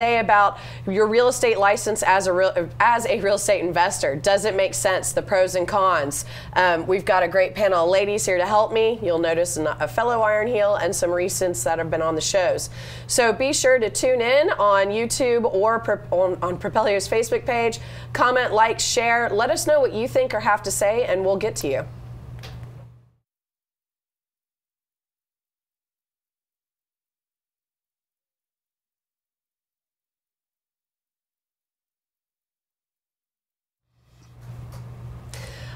About your real estate license as a real estate investor. Does it make sense? The pros and cons. We've got a great panel of ladies here to help me. You'll notice a fellow Iron Heel and some recents that have been on the shows. So be sure to tune in on YouTube or on Propelio's Facebook page. Comment, like, share. Let us know what you think or have to say, and we'll get to you.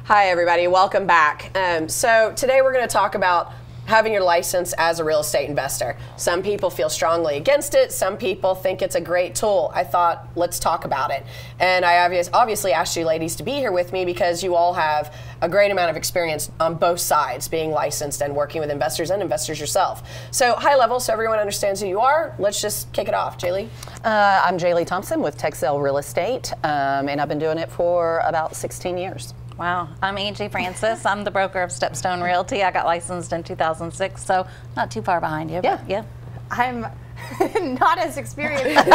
Hi everybody, welcome back. So today we're going to talk about having your license as a real estate investor. Some people feel strongly against it. Some people think it's a great tool. I thought, let's talk about it. And I obviously asked you ladies to be here with me because you all have a great amount of experience on both sides, being licensed and working with investors and investors yourself. So high level, so everyone understands who you are, let's just kick it off. Jaylee? I'm Jaylee Thompson with Texel Real Estate, and I've been doing it for about 16 years. Wow. I'm A.J. Francis. I'm the broker of Stepstone Realty. I got licensed in 2006, so not too far behind you. Yeah. But yeah. I'm not as experienced.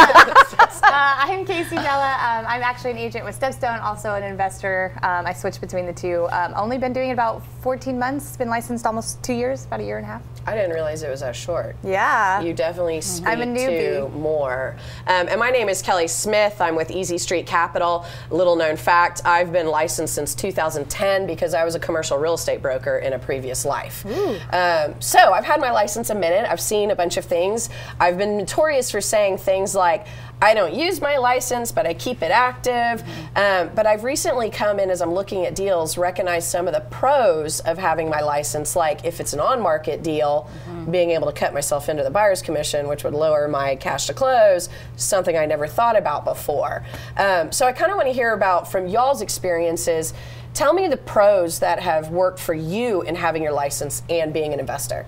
I'm Casey Della. I'm actually an agent with Stepstone, also an investor. I switched between the two. Only been doing it about 14 months. Been licensed almost 2 years, about a year and a half. I didn't realize it was that short. Yeah. You definitely speak I'm a newbie. to more. And my name is Kelly Smith. I'm with Easy Street Capital. Little known fact, I've been licensed since 2010 because I was a commercial real estate broker in a previous life. So I've had my license a minute. I've seen a bunch of things. I've been notorious for saying things like, I don't use my license, but I keep it active. But I've recently come in, as I'm looking at deals, recognized some of the pros of having my license, like if it's an on-market deal, being able to cut myself into the buyer's commission, which would lower my cash to close, something I never thought about before. So I kind of want to hear about, from y'all's experiences, tell me the pros that have worked for you in having your license and being an investor.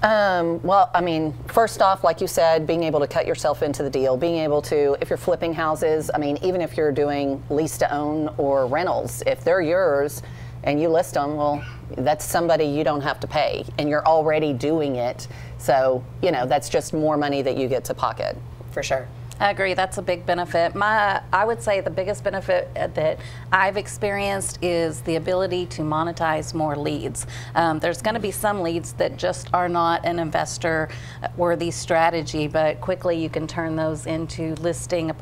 Well, I mean, first off, like you said, being able to cut yourself into the deal, being able to, if you're flipping houses, I mean, even if you're doing lease to own or rentals, if they're yours and you list them, well, that's somebody you don't have to pay, and you're already doing it. So, you know, that's just more money that you get to pocket. For sure. I agree. That's a big benefit. I would say the biggest benefit that I've experienced is the ability to monetize more leads. There's going to be some leads that just are not an investor-worthy strategy, but quickly you can turn those into listing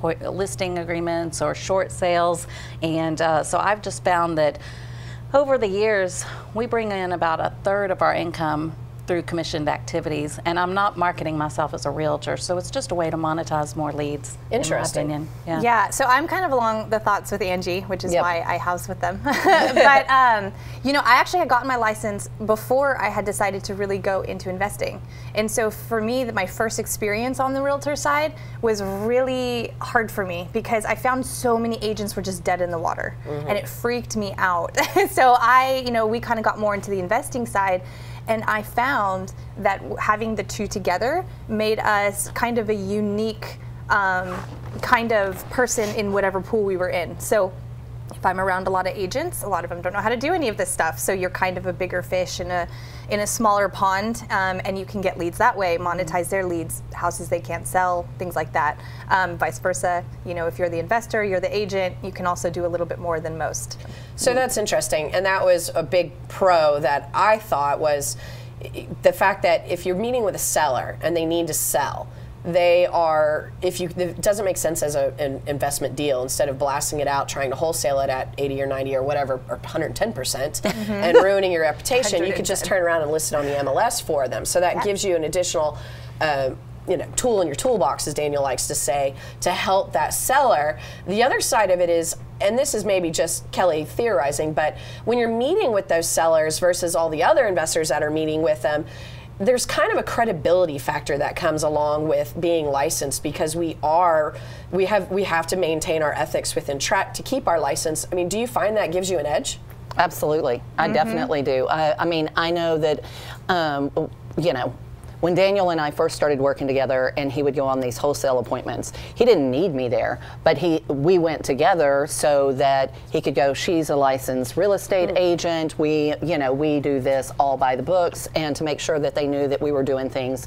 agreements or short sales. And so I've just found that over the years, we bring in about 1/3 of our income through commissioned activities, and I'm not marketing myself as a realtor, so it's just a way to monetize more leads. Interesting. In my opinion. Yeah, so I'm kind of along the thoughts with Angie, which is why I house with them. But, you know, I actually had gotten my license before I had decided to really go into investing. And so for me, my first experience on the realtor side was really hard for me because I found so many agents were just dead in the water, and it freaked me out. So we kind of got more into the investing side. And I found that having the two together made us kind of a unique kind of person in whatever pool we were in. So if I'm around a lot of agents, a lot of them don't know how to do any of this stuff. So you're kind of a bigger fish in a smaller pond, and you can get leads that way, monetize their leads, houses they can't sell, things like that. Vice versa, you know, if you're the investor, you're the agent, you can also do a little bit more than most. So that's interesting, and that was a big pro that I thought was the fact that if you're meeting with a seller and they need to sell, it doesn't make sense as an investment deal, instead of blasting it out, trying to wholesale it at 80 or 90 or whatever, or 110%, and ruining your reputation, you could just turn around and list it on the MLS for them. So that gives you an additional tool in your toolbox, as Daniel likes to say, to help that seller. The other side of it is, and this is maybe just Kelly theorizing, but when you're meeting with those sellers versus all the other investors that are meeting with them, there's kind of a credibility factor that comes along with being licensed, because we have to maintain our ethics within track to keep our license. I mean, do you find that gives you an edge? Absolutely, I definitely do. I mean, I know that, when Daniel and I first started working together and he would go on these wholesale appointments, he didn't need me there, but we went together so that he could go, she's a licensed real estate agent, we do this all by the books, and to make sure that they knew that we were doing things,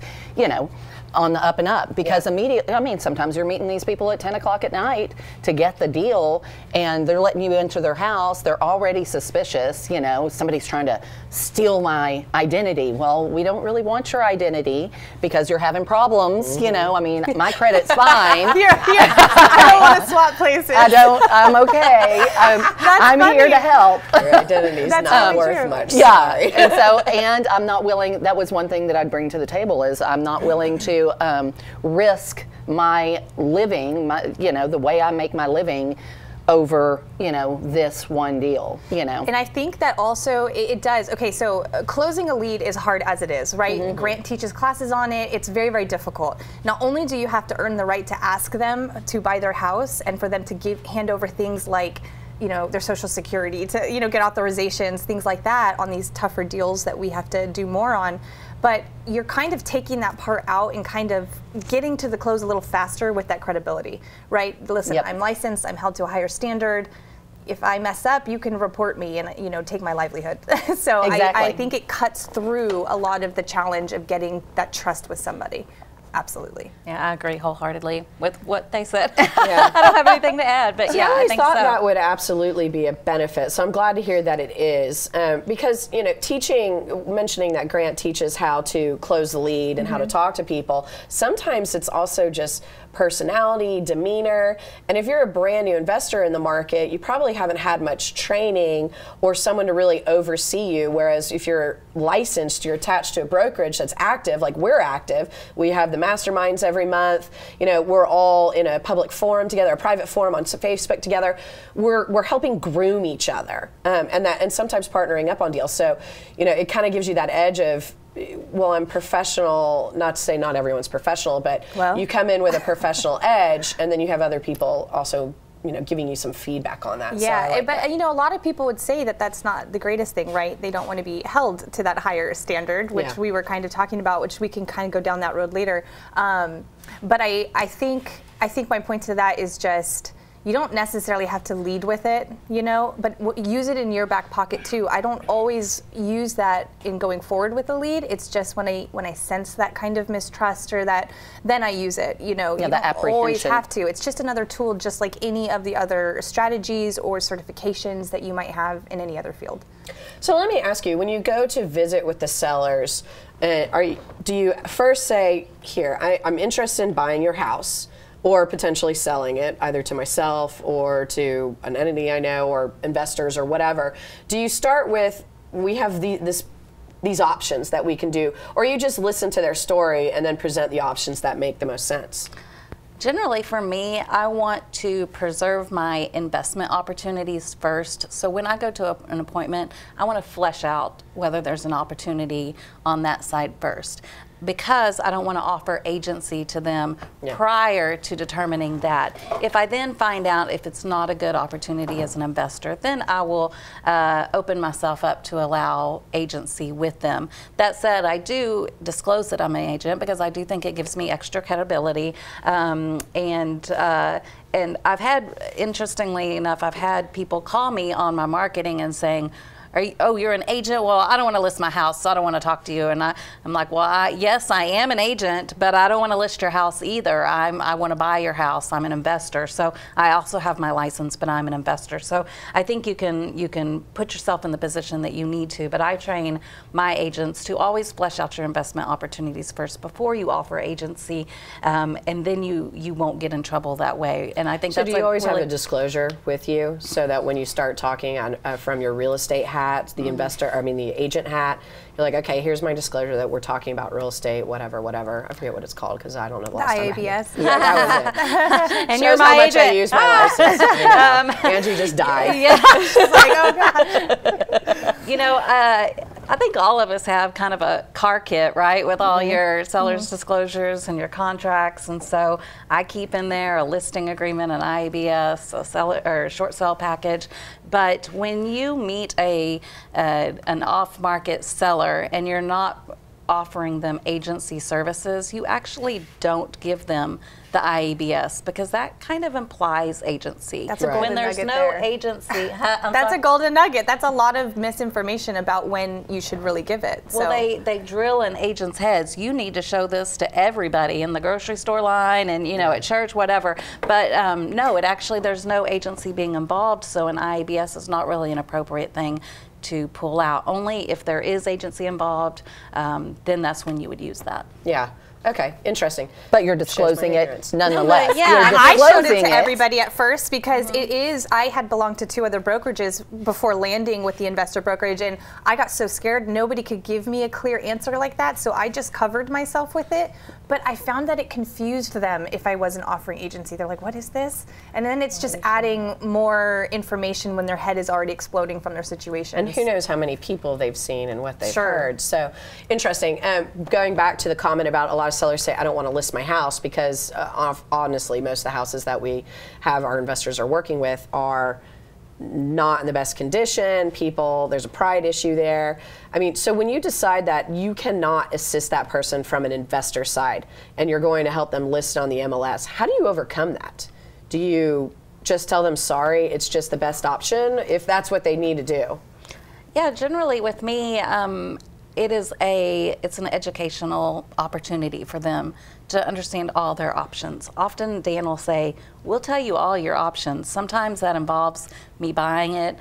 on the up and up, because immediately, I mean, sometimes you're meeting these people at 10 o'clock at night to get the deal, and they're letting you into their house. They're already suspicious. You know, somebody's trying to steal my identity. Well, we don't really want your identity because you're having problems. You know, I mean, my credit's fine. I don't want to swap places. I'm okay. I'm here to help. Your identity's not worth much. Yeah, and I'm not willing. That was one thing that I'd bring to the table, is I'm not willing to risk my living, the way I make my living, over, this one deal, And I think that also it does. Okay, so closing a lead is hard as it is, right? Grant teaches classes on it. It's very, very difficult. Not only do you have to earn the right to ask them to buy their house and for them to hand over things like their social security, to get authorizations, things like that on these tougher deals that we have to do more on. But you're kind of taking that part out and kind of getting to the close a little faster with that credibility, right? Listen, I'm licensed, I'm held to a higher standard. If I mess up, you can report me and take my livelihood. So exactly. I think it cuts through a lot of the challenge of getting that trust with somebody. Absolutely. Yeah, I agree wholeheartedly with what they said. I don't have anything to add, but I always thought that would absolutely be a benefit. So I'm glad to hear that it is, because mentioning that Grant teaches how to close the lead and how to talk to people. Sometimes it's also just personality, demeanor, and if you're a brand new investor in the market, you probably haven't had much training or someone to really oversee you. Whereas if you're licensed, you're attached to a brokerage that's active, like we're active. We have the masterminds every month. We're all in a public forum together, a private forum on Facebook together. We're helping groom each other, and sometimes partnering up on deals. So, it kind of gives you that edge of, well, I'm professional, not to say not everyone's professional, but you come in with a professional edge, and then you have other people also giving you some feedback on that. Yeah, so but a lot of people would say that that's not the greatest thing, right? They don't want to be held to that higher standard, which we were kind of talking about, which we can kind of go down that road later. But I think my point to that is just, you don't necessarily have to lead with it, but use it in your back pocket too. I don't always use that in going forward with a lead. It's just when I sense that kind of mistrust or that, then I use it. You don't always have to. It's just another tool, just like any of the other strategies or certifications that you might have in any other field. So let me ask you, when you go to visit with the sellers, do you first say, here, I'm interested in buying your house, or potentially selling it, either to myself or to an entity I know, or investors or whatever? Do you start with, we have these options that we can do, or you just listen to their story and then present the options that make the most sense? Generally, for me, I want to preserve my investment opportunities first. So when I go to an appointment, I want to flesh out whether there's an opportunity on that side first, because I don't want to offer agency to them prior to determining that. If I then find out if it's not a good opportunity as an investor, then I will open myself up to allow agency with them. That said, I do disclose that I'm an agent because I do think it gives me extra credibility. And I've had, interestingly enough, I've had people call me on my marketing and saying, you're an agent? Well, I don't want to list my house, so I don't want to talk to you. And I'm like, well, yes, I am an agent, but I don't want to list your house either. I want to buy your house. I'm an investor. So I also have my license, but I'm an investor. So I think you can put yourself in the position that you need to. But I train my agents to always flesh out your investment opportunities first before you offer agency, and then you won't get in trouble that way. And I think so. Do you always have a disclosure with you so that when you start talking from your real estate hat, the agent hat, you're like, okay, here's my disclosure that we're talking about real estate, whatever. I forget what it's called because I don't know the last time. IABS. Yeah, that was it. And you're my agent. I use my license. Angie just died. Yeah. She's like, oh God. I think all of us have kind of a car kit, right, with all your seller's disclosures and your contracts. And so I keep in there a listing agreement, an IABS, a seller or short sale package. But when you meet an off-market seller and you're not offering them agency services, you actually don't give them the IABS, because that kind of implies agency. That's a golden when there's nugget no there. agency. That's a golden nugget. That's a lot of misinformation about when you should really give it. Well, so. they drill in agents' heads. You need to show this to everybody in the grocery store line and, you know, at church, whatever. But no, it actually, there's no agency being involved, so an IABS is not really an appropriate thing to pull out. Only if there is agency involved, then that's when you would use that. Yeah. Okay, interesting. But you're disclosing it nonetheless. Yeah, You're I showed it disclosing to everybody at first because it is, I had belonged to 2 other brokerages before landing with the investor brokerage, and I got so scared nobody could give me a clear answer like that, so I just covered myself with it. But I found that it confused them if I wasn't offering agency. They're like, what is this? And then it's just adding more information when their head is already exploding from their situation. And who knows how many people they've seen and what they've heard. So interesting. Going back to the comment about a lot of sellers say, I don't want to list my house, because honestly, most of the houses that we have our investors are working with are not in the best condition. There's a pride issue there. I mean, so when you decide that you cannot assist that person from an investor side and you're going to help them list on the MLS, how do you overcome that? Do you just tell them, sorry, it's just the best option, if that's what they need to do? Yeah, generally with me, it's an educational opportunity for them to understand all their options. Often Dan will say, we'll tell you all your options. Sometimes that involves me buying it.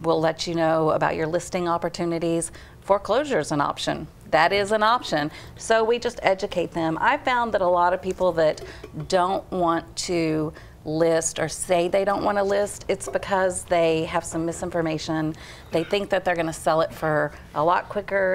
We'll let you know about your listing opportunities. Foreclosure is an option. That is an option. So we just educate them. I found that a lot of people that don't want to list or say they don't want to list, it's because they have some misinformation. They think that they're going to sell it for a lot quicker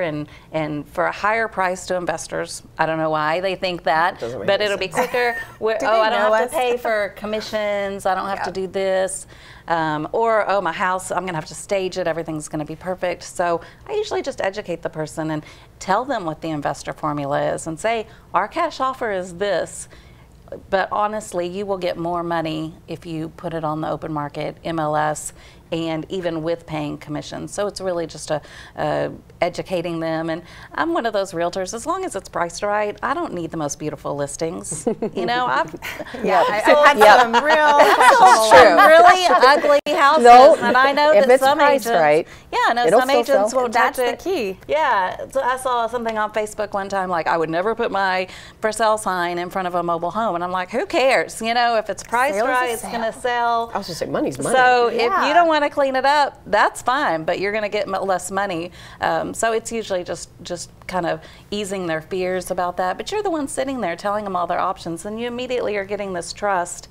and for a higher price to investors. I don't know why they think that, but it'll be quicker. Oh, I don't have to pay for commissions. I don't have to do this. Or, oh, my house, I'm going to have to stage it. Everything's going to be perfect. So I usually just educate the person and tell them what the investor formula is and say, our cash offer is this. But honestly, you will get more money if you put it on the open market, MLS, and even with paying commissions. So it's really just educating them. And I'm one of those realtors, as long as it's priced right, I don't need the most beautiful listings. You know, I've had some real really ugly houses, and I know that some agents, I know some agents will That's the key. Yeah, so I saw something on Facebook one time, like, I would never put my for sale sign in front of a mobile home, and I'm like, who cares? You know, if it's priced right, it's going to sell. I was just saying, money's money. So if you don't want to clean it up, that's fine, but you're going to get less money. So it's usually just kind of easing their fears about that. But you're the one sitting there telling them all their options, and you immediately are getting this trust.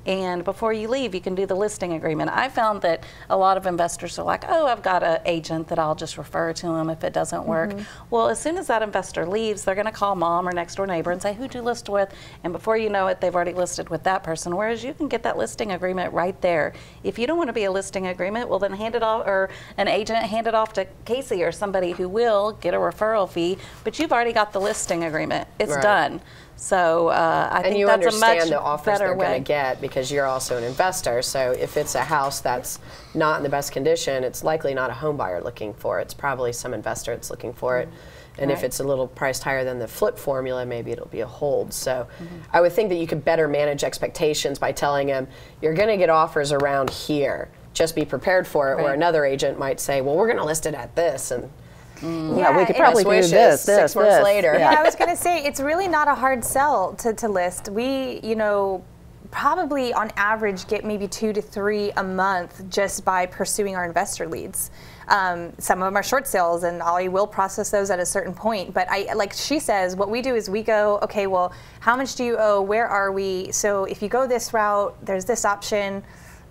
And before you leave, you can do the listing agreement. I found that a lot of investors are like, oh, I've got an agent that I'll just refer to him if it doesn't work. Well, as soon as that investor leaves, they're going to call mom or next door neighbor and say, who'd you list with? And before you know it, they've already listed with that person. Whereas you can get that listing agreement right there. If you don't want to be a listing agreement, well, then hand it off, or an agent, hand it off to Casey or somebody who will get a referral fee. But you've already got the listing agreement. It's done. So I think that's a much better way. And you understand the offers they're going to get because you're also an investor. So if it's a house that's not in the best condition, it's likely not a home buyer looking for it. It's probably some investor that's looking for it. And if it's a little priced higher than the flip formula, maybe it'll be a hold. So I would think that you could better manage expectations by telling them, you're going to get offers around here. Just be prepared for it. Where another agent might say, well, we're going to list it at this. And yeah, we could probably do this, 6 months later. Yeah, I was going to say, it's really not a hard sell to list. We, you know, probably on average get maybe 2 to 3 a month just by pursuing our investor leads. Some of them are short sales, and I will process those at a certain point. But like she says, what we do is we go, okay, well, how much do you owe? Where are we? So if you go this route, there's this option,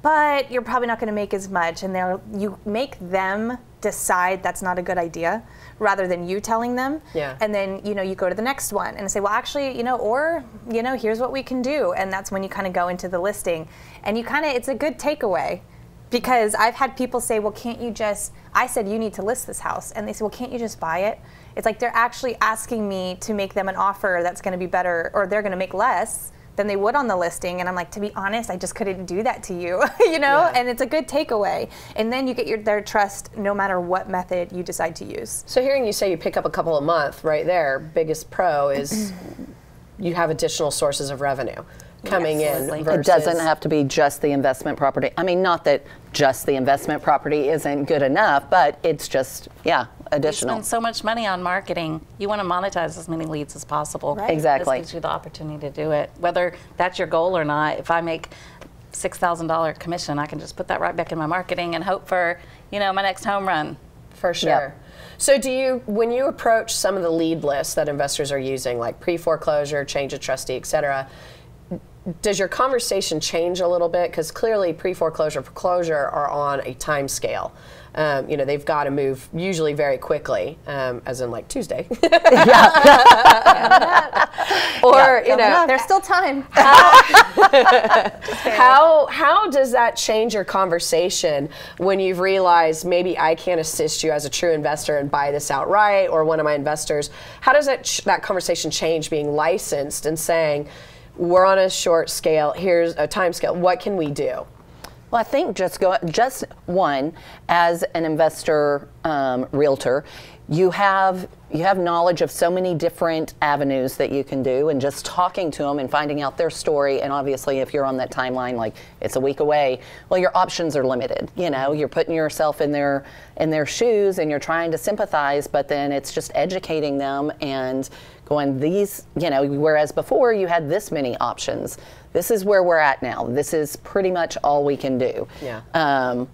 but you're probably not going to make as much. And you make them decide that's not a good idea rather than you telling them. And then, you know, you go to the next one and say, well, actually, you know, or, you know, here's what we can do. And that's when you kind of go into the listing. And you kind of, it's a good takeaway. Because I've had people say, well, can't you just, I said, you need to list this house. And they say, well, can't you just buy it? It's like they're actually asking me to make them an offer that's going to be better, or they're going to make less than they would on the listing. And I'm like, to be honest, I just couldn't do that to you, you know? Yeah. And it's a good takeaway. And then you get their trust no matter what method you decide to use. So hearing you say you pick up a couple a month, right there, biggest pro is you have additional sources of revenue coming in. It It doesn't have to be just the investment property. I mean, not that just the investment property isn't good enough, but it's just, yeah, additional. You spend so much money on marketing. You want to monetize as many leads as possible. Right. Exactly. This gives you the opportunity to do it. Whether that's your goal or not, if I make $6,000 commission, I can just put that right back in my marketing and hope for, you know, my next home run. For sure. Yep. So do you, when you approach some of the lead lists that investors are using, like pre-foreclosure, change of trustee, et cetera, does your conversation change a little bit? Because clearly pre-foreclosure, foreclosure are on a time scale. You know, they've got to move usually very quickly, as in like Tuesday. Or, you know, There's still time. how does that change your conversation when you've realized maybe I can't assist you as a true investor and buy this outright, or one of my investors? How does that conversation change being licensed and saying, we're on a short scale, here's a time scale, what can we do? Well, I think just one, as an investor realtor, you have knowledge of so many different avenues that you can do, and just talking to them and finding out their story. And obviously, if you're on that timeline, like it's a week away, well, your options are limited. You know, you're putting yourself in their shoes, and you're trying to sympathize, but then it's just educating them and going, these, you know, whereas before you had this many options. This is where we're at now. This is pretty much all we can do. Yeah.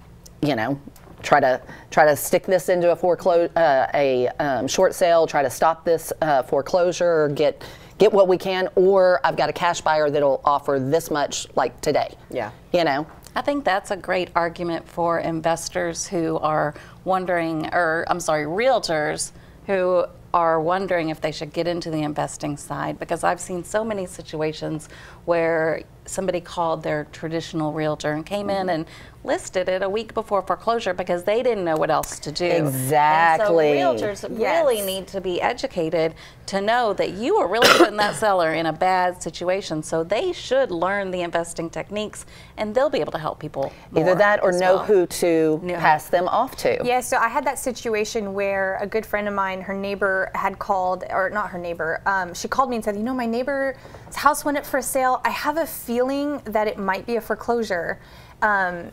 You know, try to stick this into a short sale. Try to stop this foreclosure. Get what we can. Or I've got a cash buyer that'll offer this much, like today. Yeah. You know. I think that's a great argument for investors who are wondering, or I'm sorry, realtors who are wondering if they should get into the investing side, because I've seen so many situations where somebody called their traditional realtor and came in and listed it a week before foreclosure because they didn't know what else to do. Exactly. And so realtors really need to be educated to know that you are really putting that seller in a bad situation. So they should learn the investing techniques, and they'll be able to help people more. Either that or know well. who to pass them off to. Yeah, so I had that situation where a good friend of mine, her neighbor had called, or not her neighbor, she called me and said, you know, my neighbor's house went up for sale. I have a feeling that it might be a foreclosure.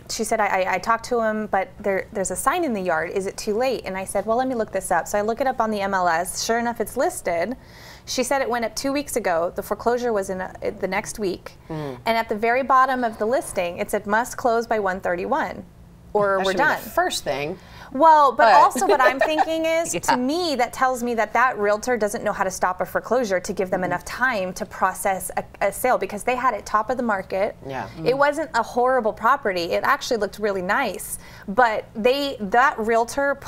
She said, I talked to him, but there's a sign in the yard. Is it too late? And I said, well, let me look this up. So I look it up on the MLS. Sure enough, it's listed. She said it went up 2 weeks ago. The foreclosure was in the next week. And at the very bottom of the listing, it said must close by 1/31 or That we're should be done. the first thing. Well, but also what I'm thinking is, to me, that tells me that that realtor doesn't know how to stop a foreclosure to give them enough time to process a sale, because they had it top of the market. Yeah. It wasn't a horrible property. It actually looked really nice, but that realtor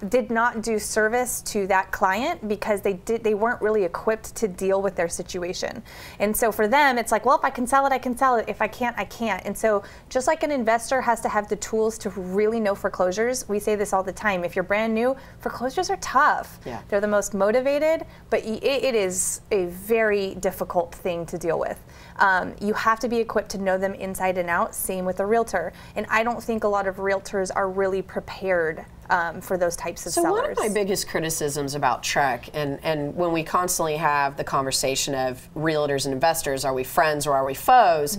did not do service to that client because they weren't really equipped to deal with their situation. And so for them, it's like, well, if I can sell it, I can sell it. If I can't, I can't. And so just like an investor has to have the tools to really know foreclosures, we say this all the time. If you're brand new, foreclosures are tough. Yeah. They're the most motivated, but it is a very difficult thing to deal with. You have to be equipped to know them inside and out. Same with a realtor. And I don't think a lot of realtors are really prepared for those types of sellers. So one of my biggest criticisms about Trek, and when we constantly have the conversation of realtors and investors, are we friends or are we foes?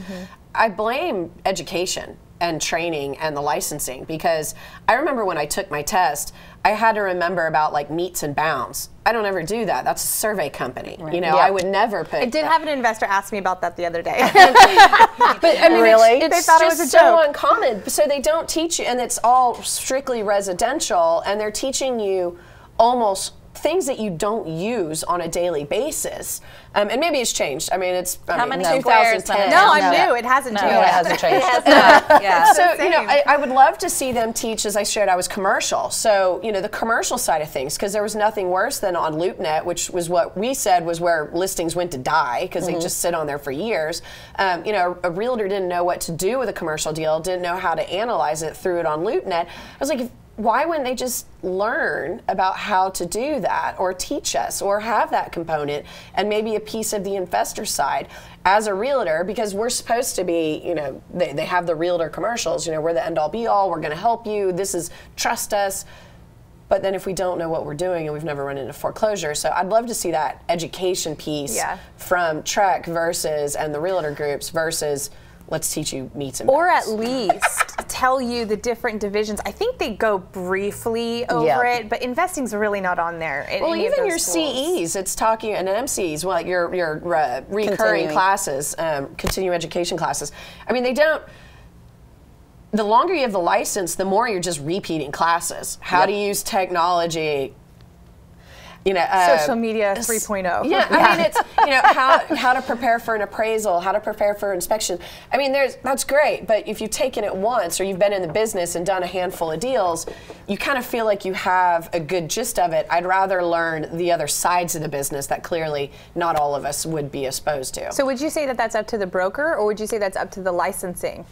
I blame education and training and the licensing, because I remember when I took my test, I had to remember about like meets and bounds. I don't ever do that. That's a survey company. Right. You know, I would never put. I did have an investor ask me about that the other day. But I mean, really? It's They thought it just was a so joke. uncommon. So they don't teach you, and it's all strictly residential, and they're teaching you almost things that you don't use on a daily basis. And maybe it's changed. I mean, it's How many 2010. squares? No, I'm new. It hasn't changed. No, it hasn't changed. Yeah. So, you know, Same. I would love to see them teach, as I shared, I was commercial. So, you know, the commercial side of things, because there was nothing worse than on LoopNet, which was what we said was where listings went to die, because they just sit on there for years. You know, a realtor didn't know what to do with a commercial deal, didn't know how to analyze it, threw it on LoopNet. I was like, why wouldn't they just learn about how to do that, or teach us, or have that component and maybe a piece of the investor side as a realtor? Because we're supposed to be, you know, they have the realtor commercials, you know, we're the end all be all, we're going to help you, this is trust us. But then if we don't know what we're doing and we've never run into foreclosure, so I'd love to see that education piece from Trek versus, and the realtor groups versus, let's teach you meats and bones. Or at least tell you the different divisions. I think they go briefly over it, but investing's really not on there. Well, even your CEs, it's talking, and MCs, well, your recurring classes, continuing education classes. I mean, they don't. The longer you have the license, the more you're just repeating classes. How to use technology. You know, social media 3.0. Yeah, I mean, it's, you know, how to prepare for an appraisal, how to prepare for inspection. I mean, that's great, but if you've taken it once or you've been in the business and done a handful of deals, you kind of feel like you have a good gist of it. I'd rather learn the other sides of the business that clearly not all of us would be exposed to. So would you say that that's up to the broker, or would you say that's up to the licensing?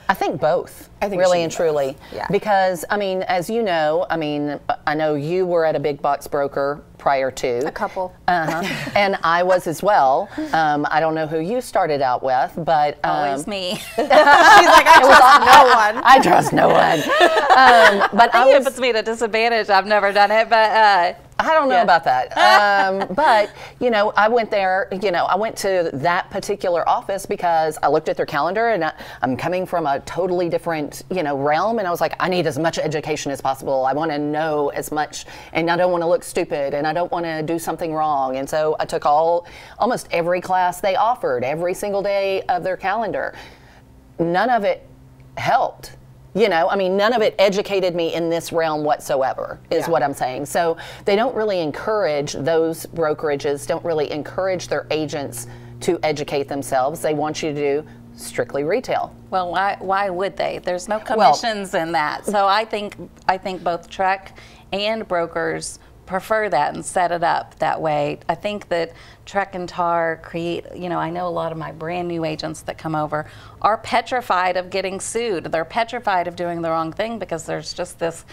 I think both. I think really and truly. Yeah. Because, I mean, as you know, I mean, I know you were at a big box broker prior to. A couple. And I was as well. I don't know who you started out with, but always me. She's like, I trust no one. I trust no one. But I think it puts me at a disadvantage. I've never done it, but I don't know about that. But, you know, I went there, you know, I went to that particular office because I looked at their calendar, and I'm coming from a totally different, you know, realm. And I was like, I need as much education as possible. I want to know as much, and I don't want to look stupid, and I don't want to do something wrong. And so I took almost every class they offered, every single day of their calendar. None of it helped. You know, I mean, none of it educated me in this realm whatsoever, is what I'm saying. So they don't really encourage, those brokerages don't really encourage their agents to educate themselves. They want you to do strictly retail. Well, why would they? There's no commissions in that. So I think both Trek and brokers prefer that and set it up that way. I think that Trek and Tar create, you know, I know a lot of my brand new agents that come over are petrified of getting sued. They're petrified of doing the wrong thing because there's just this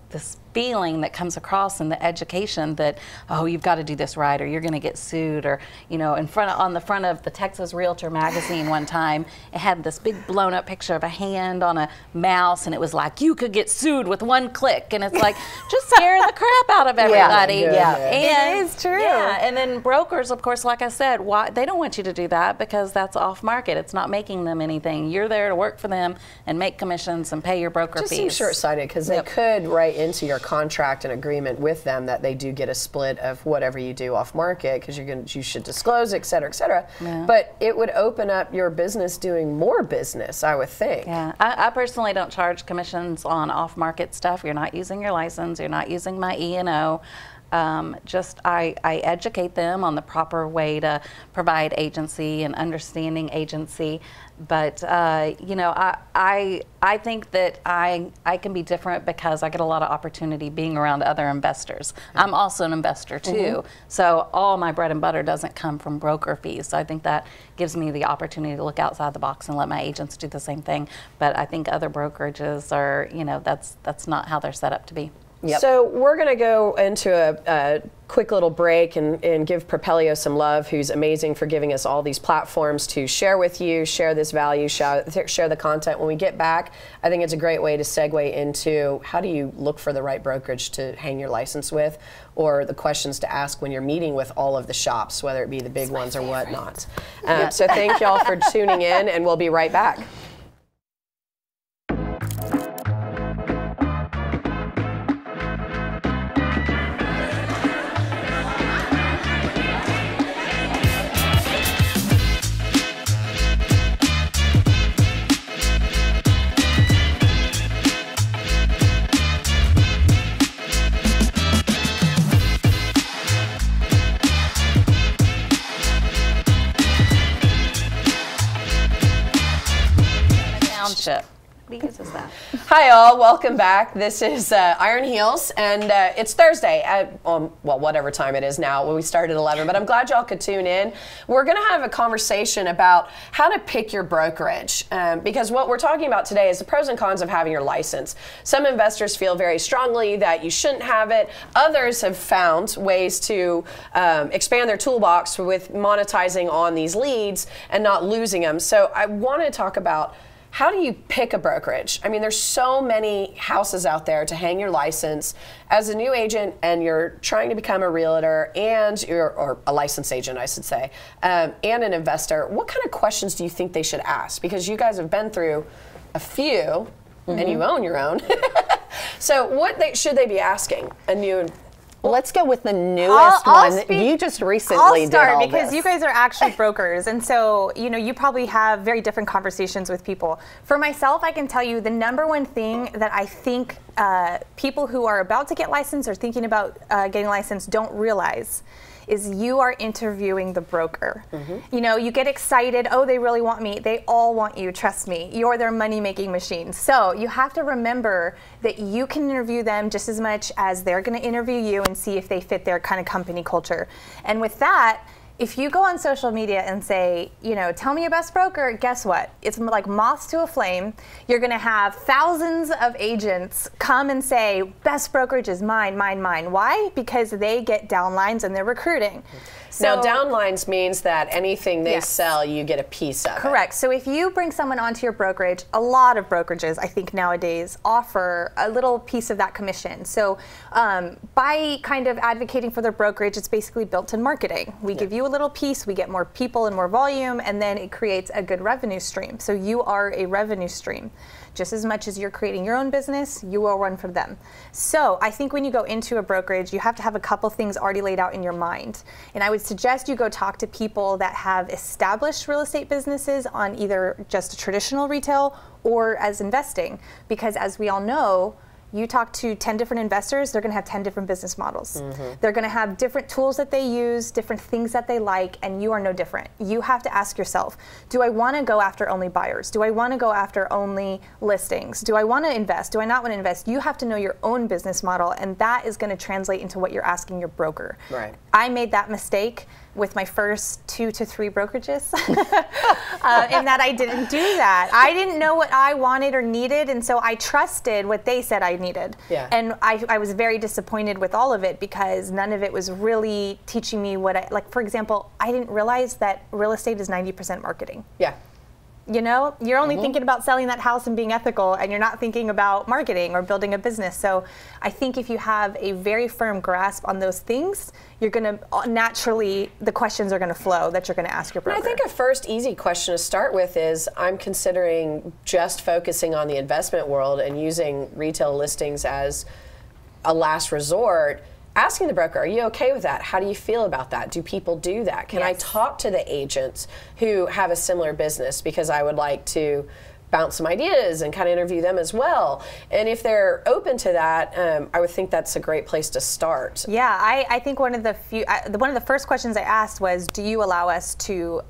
this feeling that comes across in the education that, oh, you've got to do this right, or you're going to get sued, or, you know, on the front of the Texas Realtor magazine one time, it had this big blown up picture of a hand on a mouse, and it was like, you could get sued with one click, and it's like, just scaring the crap out of everybody. And it is true. Yeah, and then brokers, of course, like I said, they don't want you to do that because that's off market. It's not making them anything. You're there to work for them and make commissions and pay your broker fees. Just seems short-sighted because they could write into your contract and agreement with them that they do get a split of whatever you do off market because you should disclose, et cetera, et cetera. Yeah. But it would open up your business doing more business, I would think. Yeah, I personally don't charge commissions on off market stuff. You're not using your license. You're not using my E&O. I educate them on the proper way to provide agency and understanding agency. But, you know, I think that I can be different because I get a lot of opportunity being around other investors. I'm also an investor too. So all my bread and butter doesn't come from broker fees. So I think that gives me the opportunity to look outside the box and let my agents do the same thing. But I think other brokerages are, you know, that's not how they're set up to be. Yep. So we're going to go into a quick little break and give Propelio some love, who's amazing for giving us all these platforms to share with you, share this value, share the content. When we get back, I think it's a great way to segue into how do you look for the right brokerage to hang your license with, or the questions to ask when you're meeting with all of the shops, whether it be the big ones or whatnot. So thank y'all for tuning in, and we'll be right back. He uses that. Hi all, welcome back. This is Iron Heels, and it's Thursday at, well, whatever time it is now. When we started at 11, but I'm glad y'all could tune in. We're going to have a conversation about how to pick your brokerage, because what we're talking about today is the pros and cons of having your license. Some investors feel very strongly that you shouldn't have it. Others have found ways to expand their toolbox with monetizing on these leads and not losing them. So I want to talk about, how do you pick a brokerage? I mean, there's so many houses out there to hang your license. As a new agent and you're trying to become a realtor or a licensed agent, I should say, and an investor, what kind of questions do you think they should ask? Because you guys have been through a few, and you own your own. So what should they be asking a new? Let's go with the newest one. You just recently did all I'll start because this. you guys are actually brokers, and so you probably have very different conversations with people. For myself, I can tell you the number one thing that I think people who are about to get licensed or thinking about getting licensed don't realize is you are interviewing the broker. You get excited, oh, they really want me. They all want you, trust me. You're their money-making machine. So you have to remember that you can interview them just as much as they're gonna interview you and see if they fit their kind of company culture. And with that, if you go on social media and say, tell me your best broker, guess what? It's like moths to a flame. You're going to have thousands of agents come and say, best brokerage is mine, mine, mine. Why? Because they get downlines and they're recruiting. So now downlines means that anything they sell, you get a piece of. Correct. So if you bring someone onto your brokerage, a lot of brokerages, I think nowadays, offer a little piece of that commission. So by kind of advocating for their brokerage, it's basically built-in marketing. We give you a little piece, we get more people and more volume, and then it creates a good revenue stream. So you are a revenue stream. Just as much as you're creating your own business, you will run for them. So I think when you go into a brokerage, you have to have a couple things already laid out in your mind. And I would suggest you go talk to people that have established real estate businesses on either just traditional retail or as investing. Because as we all know, you talk to 10 different investors, they're gonna have 10 different business models. They're gonna have different tools that they use, different things that they like, and you are no different. You have to ask yourself, do I wanna go after only buyers? Do I wanna go after only listings? Do I wanna invest? Do I not wanna invest? You have to know your own business model, and that is gonna translate into what you're asking your broker. Right. I made that mistake with my first 2 to 3 brokerages in that I didn't do that. I didn't know what I wanted or needed, and so I trusted what they said I needed. Yeah. And I was very disappointed with all of it because none of it was really teaching me what like for example, I didn't realize that real estate is 90% marketing. Yeah. You're only thinking about selling that house and being ethical, and you're not thinking about marketing or building a business. So I think if you have a very firm grasp on those things, you're going to naturally, the questions are going to flow that you're going to ask your broker. I think a first easy question to start with is, I'm considering just focusing on the investment world and using retail listings as a last resort. Asking the broker, are you okay with that? How do you feel about that? Do people do that? Can I talk to the agents who have a similar business? Because I would like to bounce some ideas and kind of interview them as well. And if they're open to that, I would think that's a great place to start. Yeah, I think one of the first questions I asked was, do you allow us to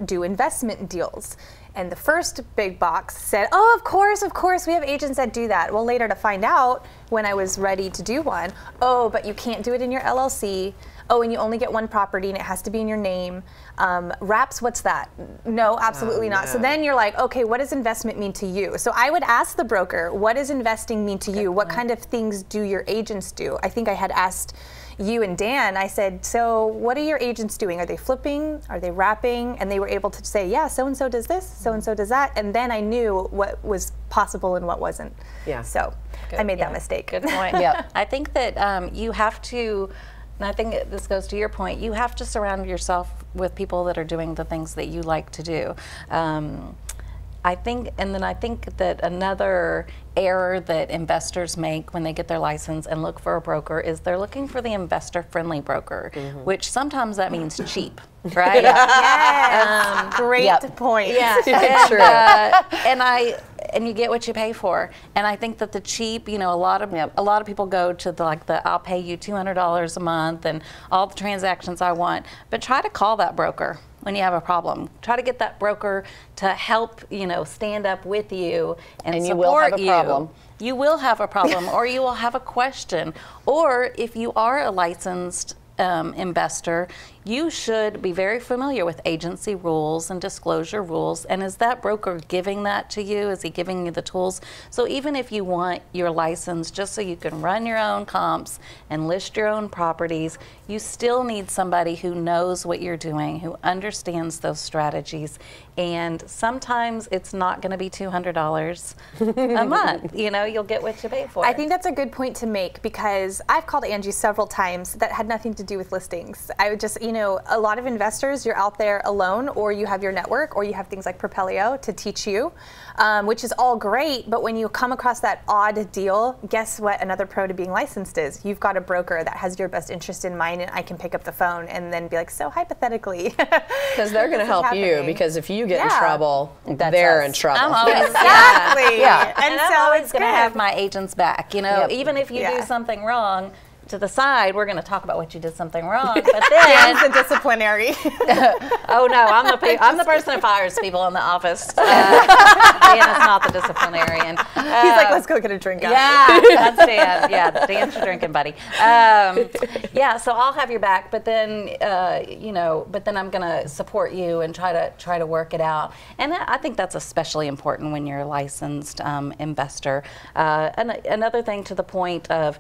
do investment deals? And the first big box said, oh, of course, we have agents that do that. Well, later to find out, when I was ready to do one, oh, but you can't do it in your LLC. Oh, and you only get one property and it has to be in your name. Wraps, what's that? No, absolutely not. So then you're like, okay, what does investment mean to you? So I would ask the broker, what does investing mean to you? What kind of things do your agents do? I think I had asked you and Dan, I said, so what are your agents doing? Are they flipping? Are they wrapping? And they were able to say, yeah, so-and-so does this, so-and-so does that. And then I knew what was possible and what wasn't. Yeah. So I made that mistake. Good point. I think that you have to, and I think this goes to your point, you have to surround yourself with people that are doing the things that you like to do. I think that another error that investors make when they get their license and look for a broker is they're looking for the investor-friendly broker, which sometimes that means cheap, right? Yes. Great point. Yeah, True. And and you get what you pay for. And I think that the cheap, you know, a lot of people go to the I'll pay you $200 a month and all the transactions I want. But try to call that broker when you have a problem. Try to get that broker to help, you know, stand up with you and support you. You will have a problem. You will have a problem, or you will have a question. Or if you are a licensed investor, you should be very familiar with agency rules and disclosure rules. And is that broker giving that to you? Is he giving you the tools? So even if you want your license just so you can run your own comps and list your own properties, you still need somebody who knows what you're doing, who understands those strategies. And sometimes it's not going to be $200 a month. You know, you'll get what you pay for. I think that's a good point to make, because I've called Angie several times that had nothing to do with listings. I would just, you know, a lot of investors, you're out there alone, or you have your network, or you have things like Propelio to teach you, which is all great. But when you come across that odd deal, guess what another pro to being licensed is? You've got a broker that has your best interest in mind, and I can pick up the phone and then be like, so hypothetically. Because they're going to help you, because if you get in trouble, they're in trouble. I'm always, exactly. And I'm always going to have my agents back. You know, even if you do something wrong, to the side, we're going to talk about what you did something wrong. But then Dan's the disciplinary. Oh no, I'm the person who fires people in the office. Dan is not the disciplinarian. He's like, let's go get a drink. Yeah, that's Dan. Yeah, Dan's your drinking buddy. Yeah, so I'll have your back, but then you know, but then I'm going to support you and try to work it out. And I think that's especially important when you're a licensed investor. And another thing, to the point of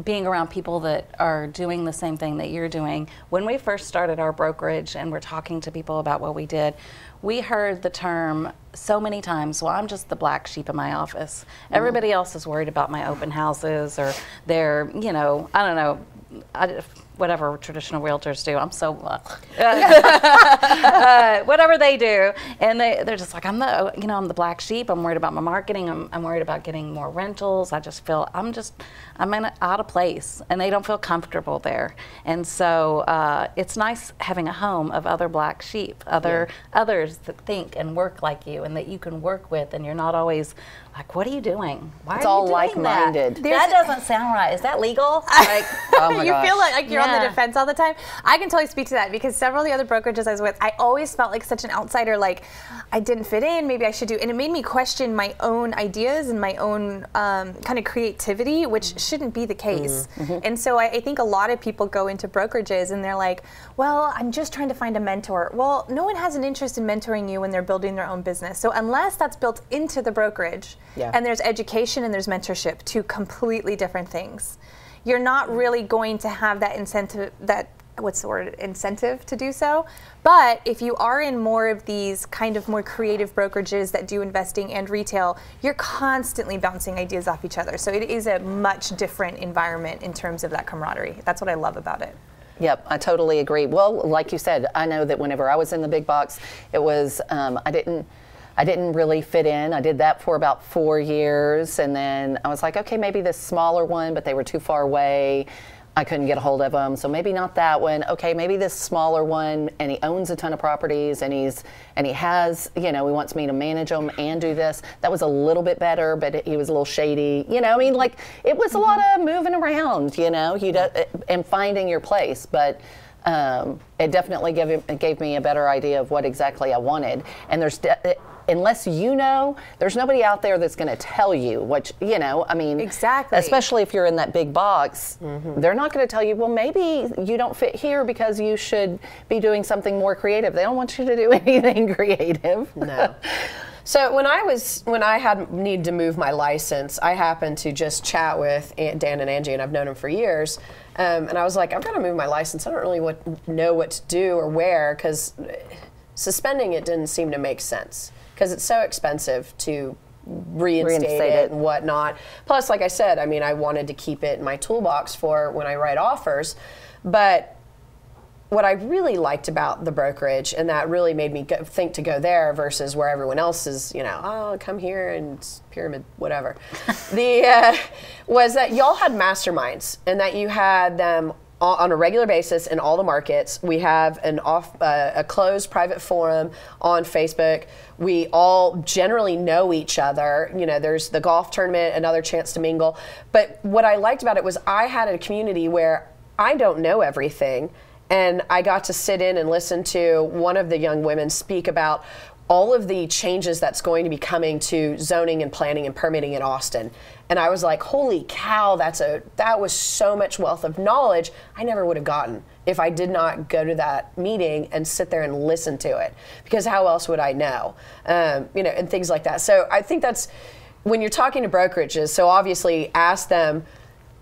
being around people that are doing the same thing that you're doing. When we first started our brokerage and we're talking to people about what we did, we heard the term so many times, well, I'm just the black sheep in my office. Everybody else is worried about my open houses, or they're, you know, I don't know, whatever traditional realtors do. I'm so whatever they do, and they're just like, I'm the black sheep. I'm worried about my marketing. I'm worried about getting more rentals. I just feel I'm out of place, and they don't feel comfortable there. And so it's nice having a home of other black sheep, others that think and work like you, and that you can work with, and you're not always like, what are you doing? Why it's are all you doing like-minded. That doesn't sound right. Is that legal? Like, oh my you gosh. feel like you're on the defense all the time. I can totally speak to that, because several of the other brokerages I was with, I always felt like such an outsider, like I didn't fit in, maybe I should do, and it made me question my own ideas and my own kind of creativity, which shouldn't be the case. And so I think a lot of people go into brokerages and they're like, well, I'm just trying to find a mentor. Well, no one has an interest in mentoring you when they're building their own business. So unless that's built into the brokerage, and there's education and there's mentorship, two completely different things, you're not really going to have that incentive, incentive to do so. But if you are in more of these kind of more creative brokerages that do investing and retail, you're constantly bouncing ideas off each other. So it is a much different environment in terms of that camaraderie. That's what I love about it. Yep, I totally agree. Well, like you said, I know that whenever I was in the big box, it was, I didn't really fit in. I did that for about 4 years, and then I was like, okay, maybe this smaller one, but they were too far away. I couldn't get a hold of them, so maybe not that one. Okay, maybe this smaller one, and he owns a ton of properties, and he has, you know, he wants me to manage them and do this. That was a little bit better, but he was a little shady. You know, I mean, like, it was a lot of moving around, you know, and finding your place, but it definitely gave me a better idea of what exactly I wanted. And unless you know, there's nobody out there that's going to tell you what, you know, I mean, exactly. Especially if you're in that big box, they're not going to tell you, well, maybe you don't fit here because you should be doing something more creative. They don't want you to do anything creative. No. So when I need to move my license, I happened to just chat with Dan and Angie, and I've known them for years. And I was like, I've got to move my license. I don't really know what to do or where, because suspending it didn't seem to make sense, because it's so expensive to reinstate it and whatnot. Plus, like I said, I mean, I wanted to keep it in my toolbox for when I write offers. But what I really liked about the brokerage, and that really made me think to go there versus where everyone else is, you know, oh, come here and pyramid, whatever, was that y'all had masterminds, and that you had them on a regular basis in all the markets. We have a closed private forum on Facebook. We all generally know each other. You know, there's the golf tournament, another chance to mingle. But what I liked about it was I had a community where I don't know everything, and I got to sit in and listen to one of the young women speak about all of the changes that's going to be coming to zoning and planning and permitting in Austin. And I was like, holy cow, that was so much wealth of knowledge I never would have gotten if I did not go to that meeting and sit there and listen to it. Because how else would I know? You know, and things like that. So I think that's, when you're talking to brokerages, so obviously ask them,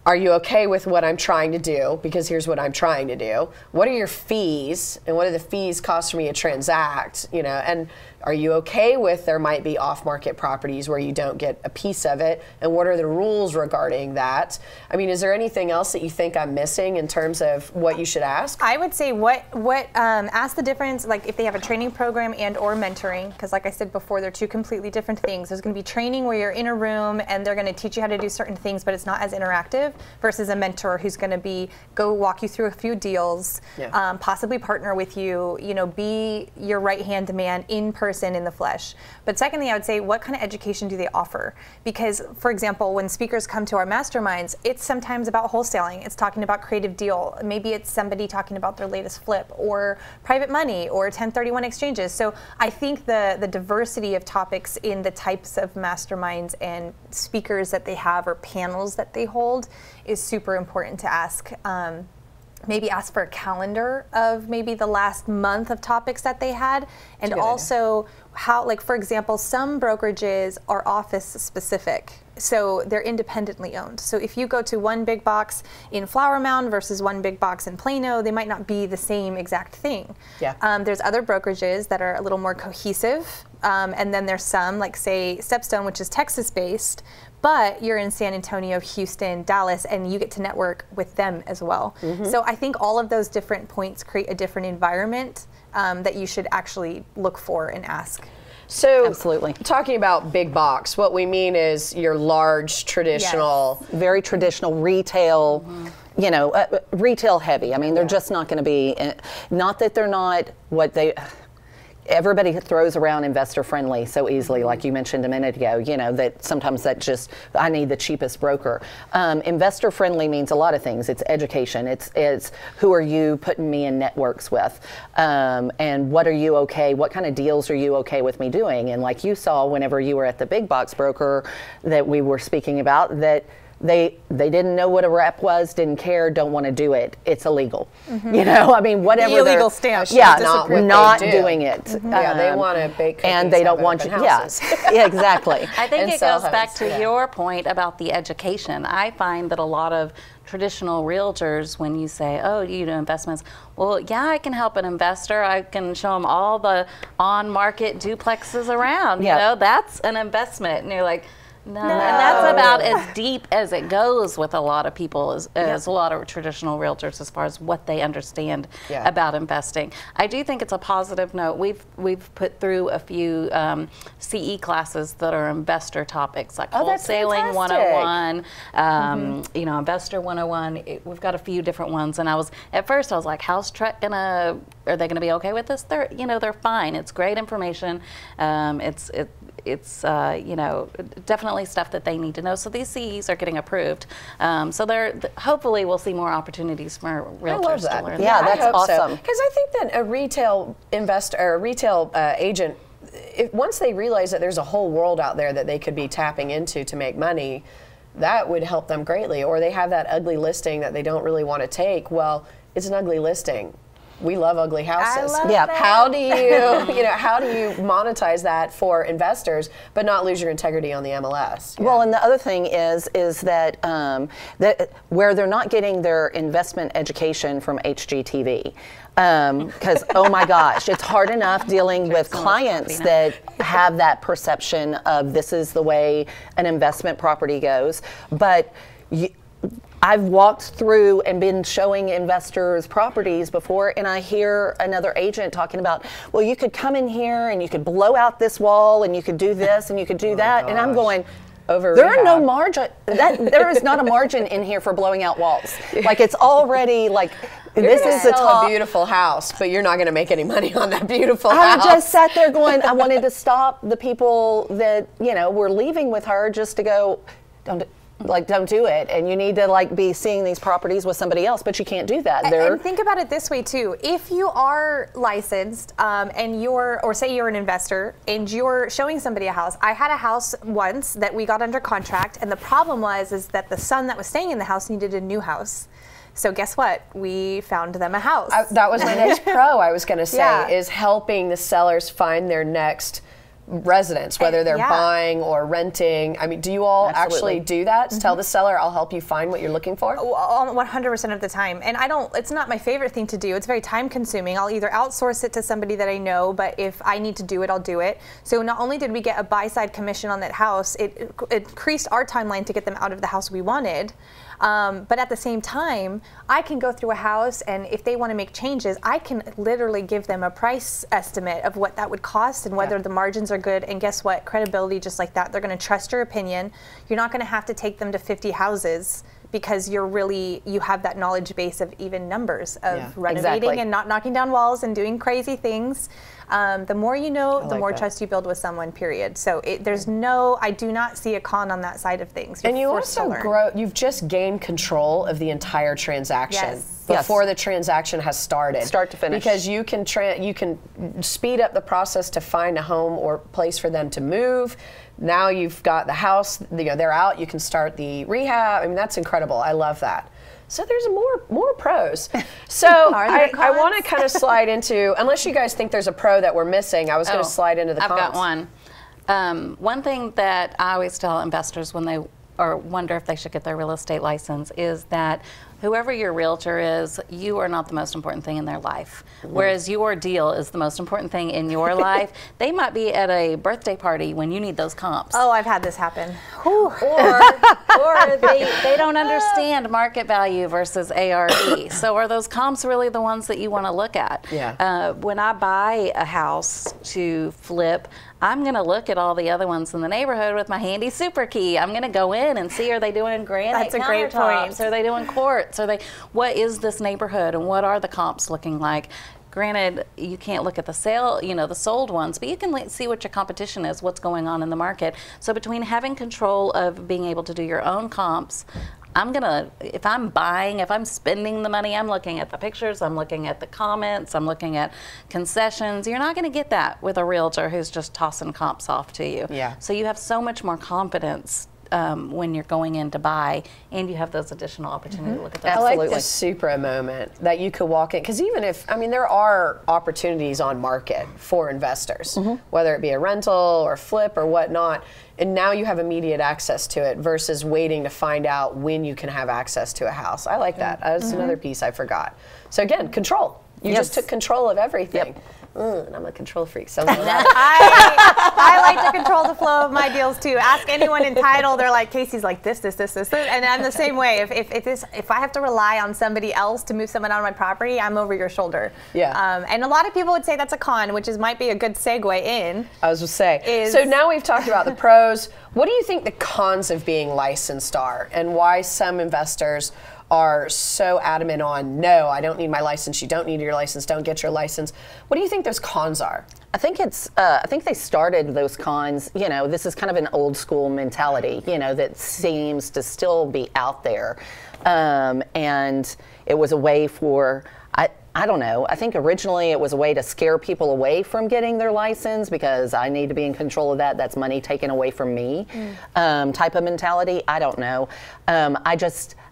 are you okay with what I'm trying to do? Because here's what I'm trying to do. What are your fees? And what do the fees cost for me to transact? You know, and are you okay with there might be off-market properties where you don't get a piece of it? And what are the rules regarding that? I mean, is there anything else that you think I'm missing in terms of what you should ask? I would say ask the difference, like if they have a training program and or mentoring, because like I said before, they're two completely different things. There's going to be training where you're in a room and they're going to teach you how to do certain things, but it's not as interactive, versus a mentor who's going to go walk you through a few deals, possibly partner with you, you know, be your right-hand man in person in the flesh. But secondly, I would say, what kind of education do they offer? Because, for example, when speakers come to our masterminds, it's sometimes about wholesaling. It's talking about creative deal. Maybe it's somebody talking about their latest flip, or private money, or 1031 exchanges. So I think the diversity of topics in the types of masterminds and speakers that they have or panels that they hold is super important to ask. Maybe ask for a calendar of maybe the last month of topics that they had, and also how, like for example, some brokerages are office specific, so they're independently owned. So if you go to one big box in Flower Mound versus one big box in Plano, they might not be the same exact thing. There's other brokerages that are a little more cohesive, and then there's some, like say Stepstone, which is Texas based, but you're in San Antonio, Houston, Dallas, and you get to network with them as well. So I think all of those different points create a different environment that you should actually look for and ask. So, absolutely. Talking about big box, what we mean is your large, traditional, very traditional retail, you know, retail heavy. I mean, they're just not going to be, not that they're not what they. Everybody throws around investor friendly so easily, like you mentioned a minute ago, you know, that sometimes that just, I need the cheapest broker. Investor friendly means a lot of things. It's education. It's who are you putting me in networks with? And what are you okay, what kind of deals are you okay with me doing? And like you saw whenever you were at the big box broker that we were speaking about, that they didn't know what a rep was, didn't care, don't want to do it. It's illegal. You know, I mean, whatever. The illegal stamp. Yeah, not doing it. Yeah, they want to bake cookies, and they don't want you. Yeah, exactly. I think it goes back to your point about the education. I find that a lot of traditional realtors, when you say, oh, you do investments, well, yeah, I can help an investor. I can show them all the on-market duplexes around. You know, that's an investment. And you're like, no. And that's about as deep as it goes with a lot of people, as a lot of traditional realtors, as far as what they understand about investing. I do think it's a positive note. We've put through a few CE classes that are investor topics, like wholesaling 101, you know, investor 101. We've got a few different ones, and at first I was like, how's Trek are they gonna be okay with this? They're fine. It's great information. It's you know, definitely stuff that they need to know. So these CEs are getting approved. So hopefully we'll see more opportunities for realtors to learn. Yeah, that's awesome. Because I think that a retail investor or a retail agent, once they realize that there's a whole world out there that they could be tapping into to make money, that would help them greatly. Or they have that ugly listing that they don't really want to take. Well, it's an ugly listing. We love ugly houses. I love that. How do you, how do you monetize that for investors, but not lose your integrity on the MLS? Well, and the other thing is that where they're not getting their investment education from HGTV. Because, oh my gosh, it's hard enough dealing with clients that have that perception of this is the way an investment property goes. But I've walked through and been showing investors properties before, and I hear another agent talking about, well, you could come in here and you could blow out this wall and you could do this and you could do that. And I'm going, over There are rehab. no margin. There is not a margin in here for blowing out walls. Like it's already like this is the top. A beautiful house, but you're not going to make any money on that beautiful I house. just sat there going, I wanted to stop the people that were leaving with her just to go, don't do it, and you need to like be seeing these properties with somebody else, but you can't do that. And think about it this way too: if you are licensed and or say you're an investor and you're showing somebody a house. I had a house once that we got under contract, and the problem is that the son that was staying in the house needed a new house. So guess what? We found them a house. That was my next pro. I was going to say Yeah. is helping the sellers find their next residence, whether they're buying or renting. I mean, do you all actually do that? Tell the seller, I'll help you find what you're looking for? 100% of the time. And it's not my favorite thing to do. It's very time consuming. I'll either outsource it to somebody that I know, but if I need to do it, I'll do it. So not only did we get a buy side commission on that house, it increased our timeline to get them out of the house we wanted. But at the same time, I can go through a house, and if they want to make changes, I can literally give them a price estimate of what that would cost and whether the margins are good. And guess what? Credibility, just like that. They're going to trust your opinion. You're not going to have to take them to 50 houses because you have that knowledge base of even numbers of renovating and not knocking down walls and doing crazy things. The more you know, the more trust you build with someone, period. So I do not see a con on that side of things. And you also you've just gained control of the entire transaction before the transaction has started. Start to finish. Because you can speed up the process to find a home or place for them to move. Now you've got the house, they're out, you can start the rehab. I mean, that's incredible. I love that. So there's more pros. So I want to kind of slide into, unless you guys think there's a pro that we're missing, I was going to slide into the cons. I've got one. One thing that I always tell investors when they wonder if they should get their real estate license is that whoever your realtor is, you are not the most important thing in their life. Whereas your deal is the most important thing in your life. They might be at a birthday party when you need those comps. Oh, I've had this happen. Or they don't understand market value versus ARV. So are those comps really the ones that you want to look at? Yeah. When I buy a house to flip, I'm going to look at all the other ones in the neighborhood with my handy super key. I'm going to go in and see, are they doing granite That's a great countertops? point. Are they doing quartz? What is this neighborhood and what are the comps looking like? Granted, you can't look at the the sold ones, but you can see what your competition is, what's going on in the market. So between having control of being able to do your own comps, if I'm buying, if I'm spending the money, I'm looking at the pictures, I'm looking at the comments, I'm looking at concessions. You're not going to get that with a realtor who's just tossing comps off to you. Yeah. So you have so much more confidence when you're going in to buy, and you have those additional opportunities to look at those. I like the Supra moment that you could walk in, because even if, there are opportunities on market for investors, whether it be a rental or flip or whatnot, and now you have immediate access to it versus waiting to find out when you can have access to a house. I like that. That's another piece I forgot. So again, control. You just took control of everything. And I'm a control freak, so I like to control the flow of my deals too. Ask anyone in title, they're like, Casey's like this, and I'm the same way. If I have to rely on somebody else to move someone on my property, I'm over your shoulder. Yeah. And a lot of people would say that's a con, which might be a good segue in. I was going to say. So now we've talked about the pros. What do you think the cons of being licensed are, and why some investors are so adamant on, no, I don't need my license, you don't need your license, don't get your license? What do you think those cons are? I think I think they started those cons, this is kind of an old school mentality, that seems to still be out there. And it was a way for, I don't know, I think originally it was a way to scare people away from getting their license because I need to be in control of that. That's money taken away from me type of mentality. I don't know.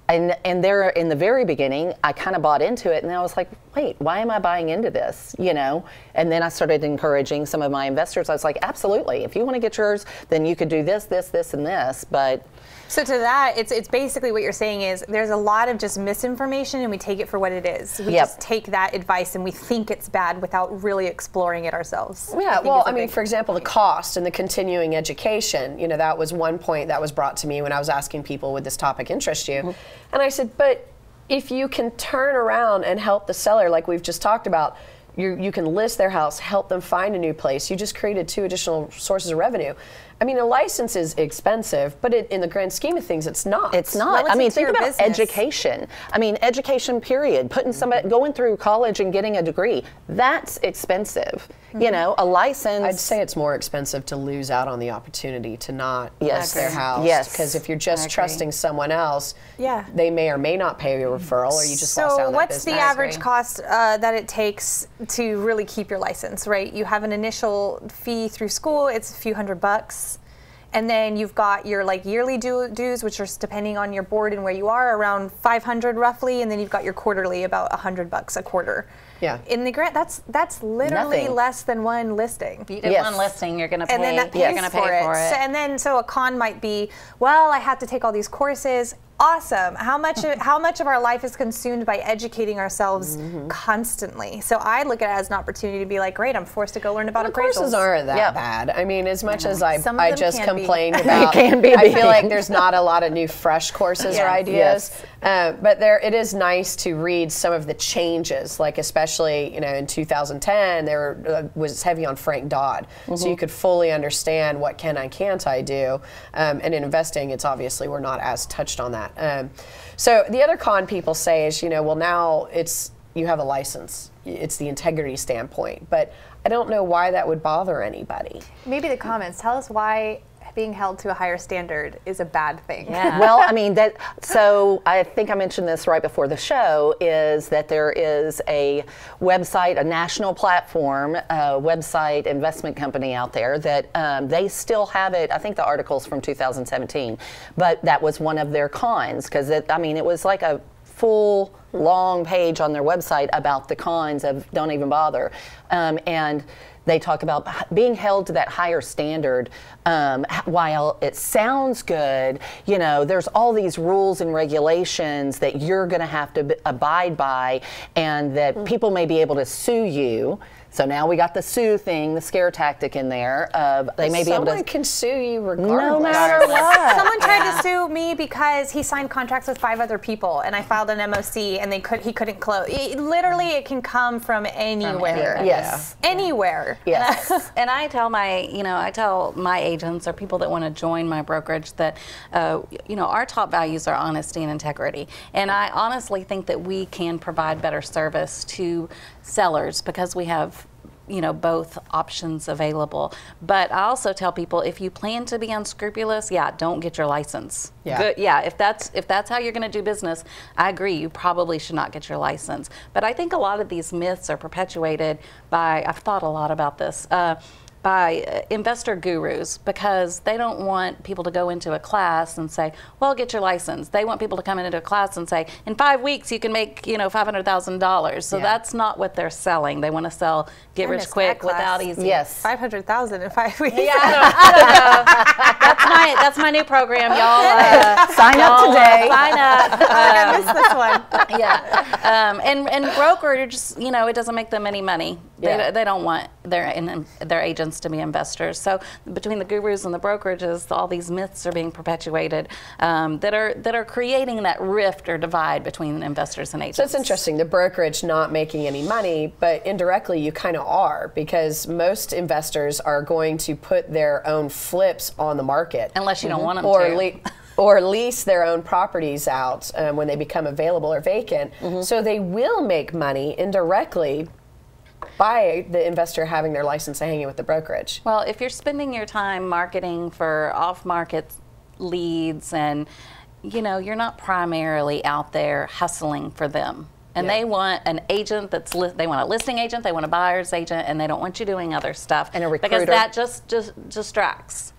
And there in the very beginning, I kind of bought into it, and I was like, wait, why am I buying into this? And then I started encouraging some of my investors. I was like, absolutely, if you want to get yours, then you could do this, this, this, and this. But so to that, it's basically what you're saying is there's a lot of just misinformation, and we take it for what it is. We just take that advice and we think it's bad without really exploring it ourselves. Yeah, for example, the cost and the continuing education, that was one point that was brought to me when I was asking people, would this topic interest you? And I said, but if you can turn around and help the seller, like we've just talked about, you can list their house, help them find a new place. You just created 2 additional sources of revenue. I mean, a license is expensive, but in the grand scheme of things, it's not. It's not. I mean, think about education. I mean, education, period. Putting somebody, going through college and getting a degree, that's expensive. You know, a license. I'd say it's more expensive to lose out on the opportunity to not list their house. Yes. Because if you're just trusting someone else, they may or may not pay you a referral, or you just lost out on that business. So what's the average cost that it takes to really keep your license, right? You have an initial fee through school, it's a few $100. And then you've got your like yearly dues, which are depending on your board and where you are, around 500 roughly, and then you've got your quarterly, about $100 a quarter. Yeah. In the grant, that's literally less than one listing. You get one listing, you're going to pay. And then that pays you're going to pay for it. So, and then so a con might be, well, I have to take all these courses. Awesome. How much of our life is consumed by educating ourselves constantly? So I look at it as an opportunity to be like, great, I'm forced to go learn about appraisals. Courses aren't that bad. I mean, as much as I just complained about, I feel like there's not a lot of new fresh courses or ideas. But it is nice to read some of the changes, like especially in 2010 there was heavy on Frank Dodd, so you could fully understand what can't I do, and in investing, it's obviously we're not as touched on that. So the other con people say is, well, now you have a license. It's the integrity standpoint, but I don't know why that would bother anybody. Maybe the comments tell us why being held to a higher standard is a bad thing. Yeah. Well, I mean, so I think I mentioned this right before the show, is that there is a website, a national platform, website investment company out there that they still have it. I think the article's from 2017, but that was one of their cons, because it was like a full long page on their website about the cons of don't even bother. And they talk about being held to that higher standard. While it sounds good, there's all these rules and regulations that you're going to have to abide by, and that people may be able to sue you. So now we got the sue thing, the scare tactic in there. They may be able to. Someone can sue you regardless. No matter what. Someone tried to sue me because he signed contracts with 5 other people, and I filed an MOC, and he couldn't close. Literally, it can come from anywhere. Yes. Anywhere. Yes. And I tell my agents or people that want to join my brokerage that our top values are honesty and integrity, and I honestly think that we can provide better service to sellers because we have both options available. But I also tell people, if you plan to be unscrupulous, don't get your license. If that's how you're going to do business, I agree, you probably should not get your license. But I think a lot of these myths are perpetuated by, I've thought a lot about this, by investor gurus, because they don't want people to go into a class and say, well, get your license. They want people to come into a class and say, in 5 weeks you can make $500,000. So that's not what they're selling. They want to sell get rich quick without easy. Yes. 500,000 in 5 weeks. Yeah, I don't know. That's my new program, y'all. Sign up today. Sign up. I missed this one. Yeah. And brokerage, it doesn't make them any money. They don't want their agents to be investors. So between the gurus and the brokerages, all these myths are being perpetuated that are creating that rift or divide between investors and agents. So it's interesting, the brokerage not making any money, but indirectly you kind of are, because most investors are going to put their own flips on the market. Unless you don't want them to. Or lease their own properties out when they become available or vacant. So they will make money indirectly by the investor having their license and hanging with the brokerage. Well, if you're spending your time marketing for off-market leads and you're not primarily out there hustling for them. And they want an agent they want a listing agent, they want a buyer's agent, and they don't want you doing other stuff. And a recruiter. Because that just distracts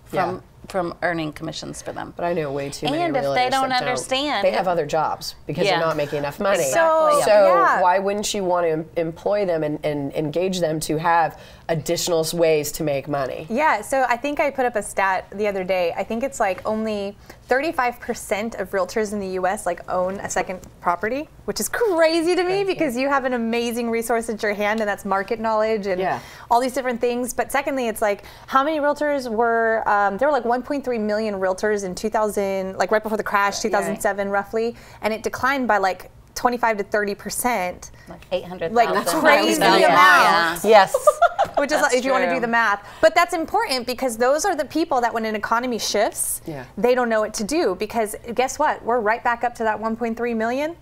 from earning commissions for them. But I know way too many realtors. And if they don't understand, they have other jobs because they're not making enough money. Exactly. So why wouldn't you want to employ them and engage them to have additional ways to make money? Yeah, so I think I put up a stat the other day. I think it's like only 35% of realtors in the US own a second property, which is crazy to me because you have an amazing resource at your hand, and that's market knowledge and all these different things. But secondly, it's how many realtors were, there were 1.3 million realtors in 2000, right before the crash, 2007 roughly, and it declined by 25 to 30%. Like 800,000. Like That's crazy amount. Yeah. Yes. Which is, if you want to do the math. But that's important because those are the people that when an economy shifts, they don't know what to do. Because guess what? We're right back up to that 1.3 million.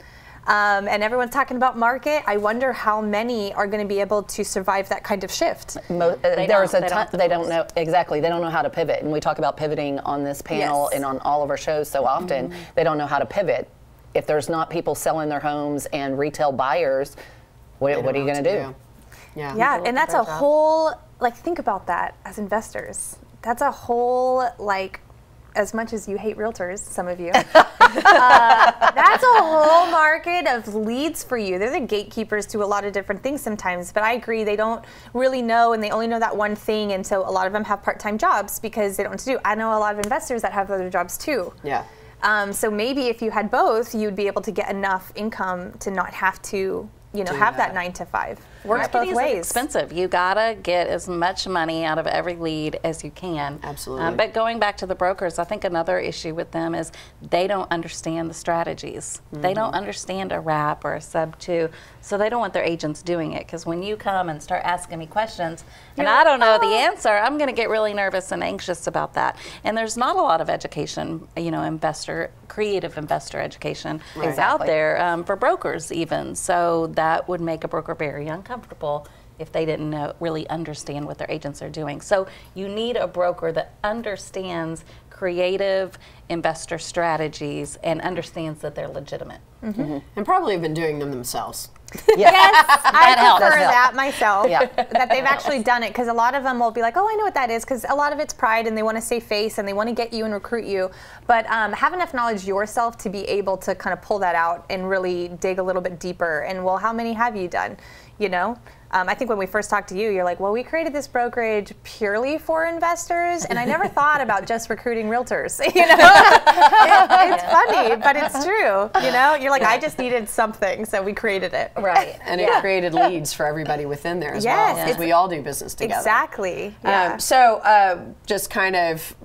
And everyone's talking about market. I wonder how many are going to be able to survive that kind of shift. They don't know exactly. They don't know how to pivot, and we talk about pivoting on this panel and on all of our shows so often. They don't know how to pivot. If there's not people selling their homes and retail buyers, what are you going to do? Yeah, and that's a whole, like, think about that as investors. That's a whole, like, as much as you hate realtors, some of you, that's a whole market of leads for you. They're the gatekeepers to a lot of different things sometimes, but I agree they don't really know, and they only know that one thing, and so a lot of them have part-time jobs because they don't know what to do. I know a lot of investors that have other jobs too. Yeah. So maybe if you had both, you'd be able to get enough income to not have to, have that 9 to 5. Works both ways. It's expensive. You gotta get as much money out of every lead as you can. Absolutely. But going back to the brokers, I think another issue with them is they don't understand the strategies. They don't understand a wrap or a sub 2, so they don't want their agents doing it. Because when you come and start asking me questions, and I don't know the answer, I'm going to get really nervous and anxious about that. And there's not a lot of education, creative investor education out there for brokers even. So that would make a broker very uncomfortable if they didn't really understand what their agents are doing. So you need a broker that understands creative investor strategies and understands that they're legitimate. And probably have been doing them themselves. Yes, I prefer that myself, Yeah. that they've actually done it, because a lot of them will be like, oh, I know what that is, because a lot of it's pride and they want to save face and they want to get you and recruit you, but have enough knowledge yourself to be able to kind of pull that out and really dig a little bit deeper. And well, how many have you done? I think when we first talked to you, you're like, well, we created this brokerage purely for investors, and I never thought about just recruiting realtors. It's funny, but it's true. You're like, I just needed something, so we created it. Right. And it created leads for everybody within there as well, because we all do business together. Exactly. Just kind of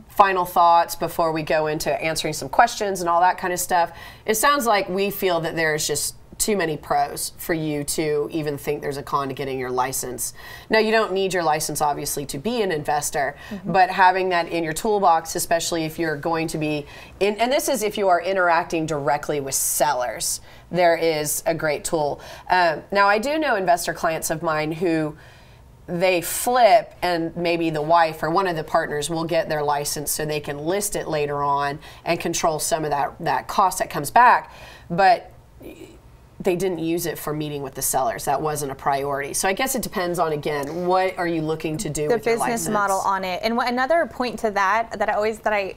final thoughts before we go into answering some questions and all that kind of stuff. It sounds like we feel that there's just too many pros for you to even think there's a con to getting your license. Now, you don't need your license, obviously, to be an investor, but having that in your toolbox, especially if you're going to be in, and this is if you are interacting directly with sellers, there is a great tool. Now, I do know investor clients of mine who they flip, and maybe the wife or one of the partners will get their license so they can list it later on and control some of that cost that comes back. But they didn't use it for meeting with the sellers. That wasn't a priority. So I guess it depends on, again, what are you looking to do with your license? The business model on it. And another point to that I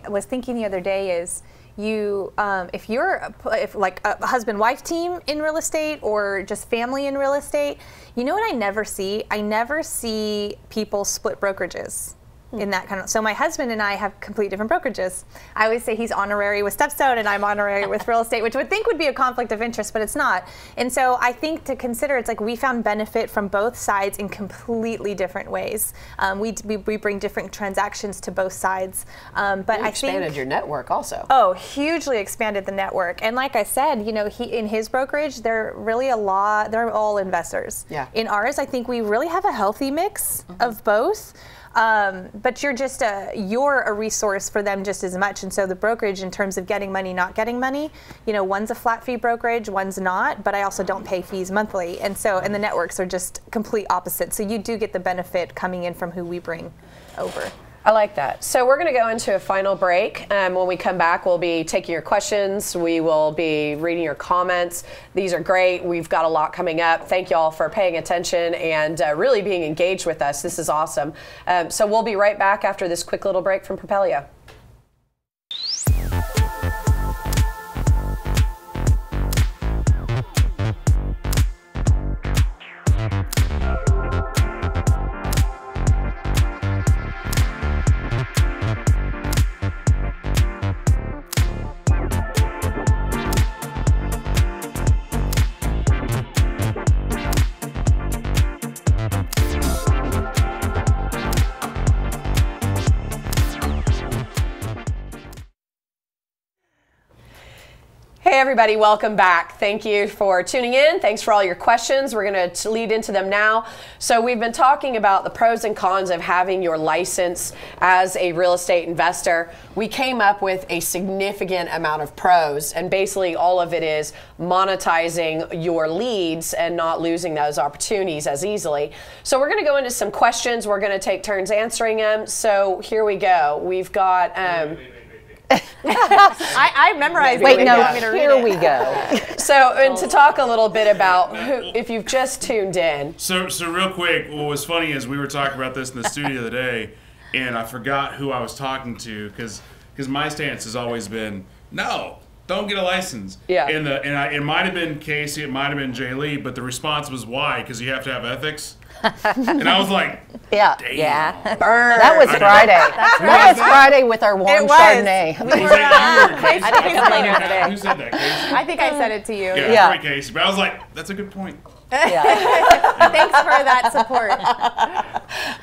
was thinking the other day is, if you're like a husband-wife team in real estate or just family in real estate, you know what I never see? I never see people split brokerages. In that kind of, so my husband and I have completely different brokerages. I always say he's honorary with Stepstone and I'm honorary with real estate, which I would think would be a conflict of interest, but it's not. And so I think to consider, it's like we found benefit from both sides in completely different ways. We bring different transactions to both sides. But you expanded your network also. Oh, hugely expanded the network. And like I said, he in his brokerage, they're really they're all investors. Yeah. In ours, I think we really have a healthy mix of both. But you're a resource for them just as much. And so the brokerage, in terms of getting money, not getting money, one's a flat fee brokerage, one's not, but I also don't pay fees monthly. And the networks are just complete opposite. So you do get the benefit coming in from who we bring over. I like that. So we're going to go into a final break. When we come back, we'll be taking your questions. We will be reading your comments. These are great. We've got a lot coming up. Thank you all for paying attention and really being engaged with us. This is awesome. So we'll be right back after this quick little break from Propelio. Hey everybody, welcome back. Thank you for tuning in. Thanks for all your questions. We're going to lead into them now. So we've been talking about the pros and cons of having your license as a real estate investor. We came up with a significant amount of pros, and basically all of it is monetizing your leads and not losing those opportunities as easily. So we're going to go into some questions. We're going to take turns answering them. So here we go. We've got I memorized it. Wait, no, here we go. So, and to talk a little bit about if you've just tuned in. So real quick, what was funny is we were talking about this in the studio the other day, and I forgot who I was talking to because my stance has always been, no, don't get a license. Yeah. It might have been Casey, it might have been Jay Lee, but the response was why? Because you have to have ethics. And I was like, yeah. damn. Yeah. Burn. That was Friday. That was Friday with our warm Chardonnay. Was that you or Casey? I think it's later in the day. Who said that, Casey? I think I said it to you. Yeah, right, Casey. But I was like, that's a good point. Thanks for that support.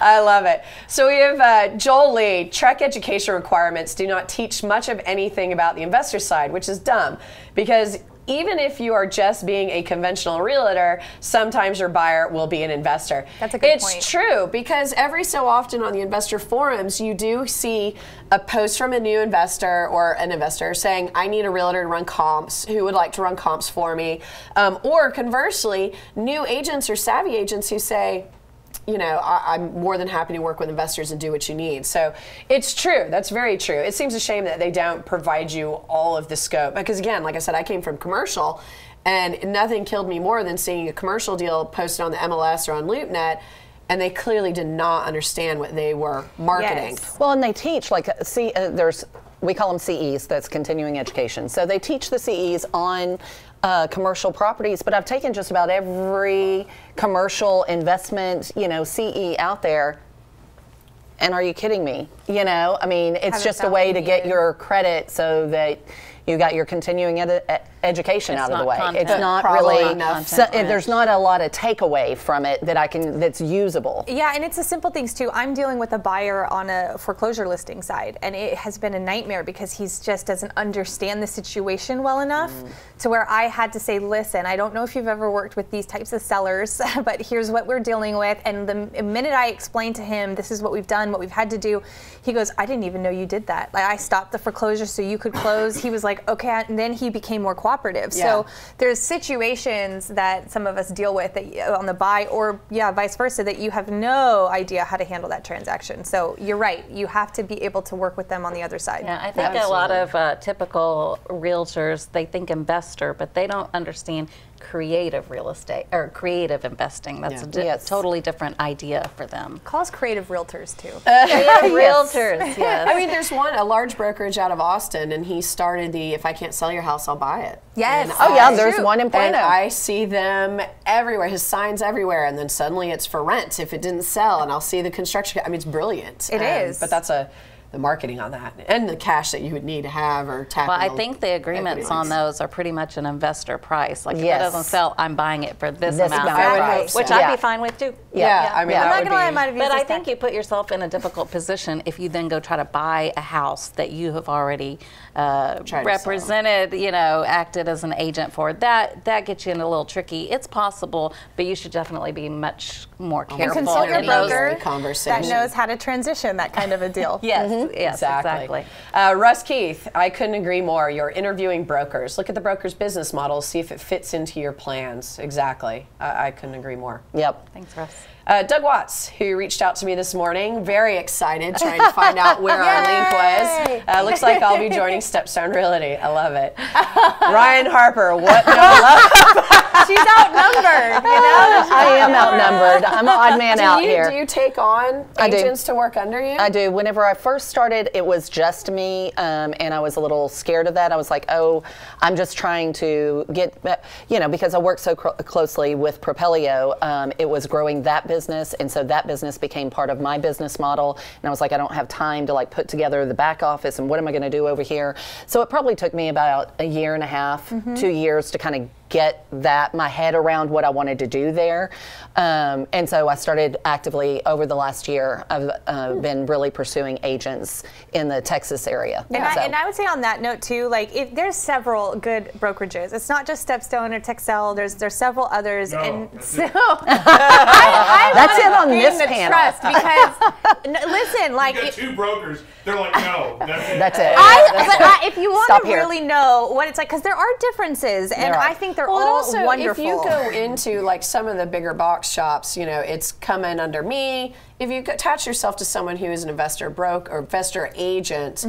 I love it. So we have Joel Lee. Trek education requirements do not teach much of anything about the investor side, which is dumb because even if you are just being a conventional realtor, sometimes your buyer will be an investor. That's a good point. It's true because every so often on the investor forums, you do see a post from a new investor or an investor saying, I need a realtor to run comps. Who would like to run comps for me? Or conversely, new agents or savvy agents who say, you know, I'm more than happy to work with investors and do what you need. So it's true. That's very true. It seems a shame that they don't provide you all of the scope. Because again, like I said, I came from commercial and nothing killed me more than seeing a commercial deal posted on the MLS or on LoopNet and they clearly did not understand what they were marketing. Yes. Well, and they teach, like, we call them CEs, that's continuing education. So they teach the CEs on commercial properties, but I've taken just about every commercial investment, CE out there. And are you kidding me? I mean, it's just a way to get your credit so that you got your continuing education out of the way. It's not really, there's not a lot of takeaway from it that's usable. Yeah, and it's the simple things too. I'm dealing with a buyer on a foreclosure listing side, and it has been a nightmare because he just doesn't understand the situation well enough to where I had to say, listen, I don't know if you've ever worked with these types of sellers, but here's what we're dealing with. And the minute I explained to him, this is what we've done, what we've had to do, he goes, I didn't even know you did that. Like, I stopped the foreclosure so you could close. He was like, okay, and then he became more cooperative. Yeah. So there's situations that some of us deal with that, on the buy or vice versa, that you have no idea how to handle that transaction. So you're right, you have to be able to work with them on the other side. Yeah, I think a lot of typical realtors, they think investor, but they don't understand creative real estate or creative investing. That's a totally different idea for them. Call us creative realtors too. Realtors, yes. I mean, there's a large brokerage out of Austin, and he started the if I can't sell your house, I'll buy it. Yes. And there's one in Plano. And I see them everywhere, his signs everywhere, and then suddenly it's for rent if it didn't sell, and I'll see the construction. I mean, it's brilliant. It is. But that's the marketing on that and the cash that you would need to have or tap. Well, I think the agreements on those are pretty much an investor price. Like if it doesn't sell, I'm buying it for this amount. I would hope so. Which I'd be fine with too. Yeah. I mean, I'm not gonna lie, I might have used but this I think you put yourself in a difficult position if you then go try to buy a house that you have already represented, acted as an agent for. That gets you in a little tricky. It's possible, but you should definitely be much more careful. And consult your broker that knows how to transition that kind of a deal. Yes, yes, exactly. Russ Keith, I couldn't agree more. You're interviewing brokers. Look at the broker's business model, see if it fits into your plans. Exactly. I couldn't agree more. Yep. Thanks, Russ. Doug Watts, who reached out to me this morning, very excited, trying to find out where our link was. Looks like I'll be joining Stepstone Realty. I love it. Ryan Harper, what no love? She's outnumbered, I am outnumbered. I'm an odd man out here. Do you take on agents to work under you? I do. Whenever I first started, it was just me, and I was a little scared of that. I was like, oh, I'm just trying to get, because I worked so closely with Propelio, it was growing that business, and so that business became part of my business model, and I was like, I don't have time to put together the back office, and what am I going to do over here? So it probably took me about a year and a half, 2 years to kind of get my head around what I wanted to do there. And so I started actively over the last year. I've been really pursuing agents in the Texas area. And I would say on that note too, like if there's several good brokerages. It's not just Stepstone or Texel. There's several others, and so that's it on this panel. Trust because listen, like you get 2 brokers, they're like, no, that's it. That's it. But if you want to really know what it's like, because there are differences, and I think they're all also, wonderful. If you go into like some of the bigger box shops, you know, it's come in under me. If you attach yourself to someone who is an investor broker or investor agent,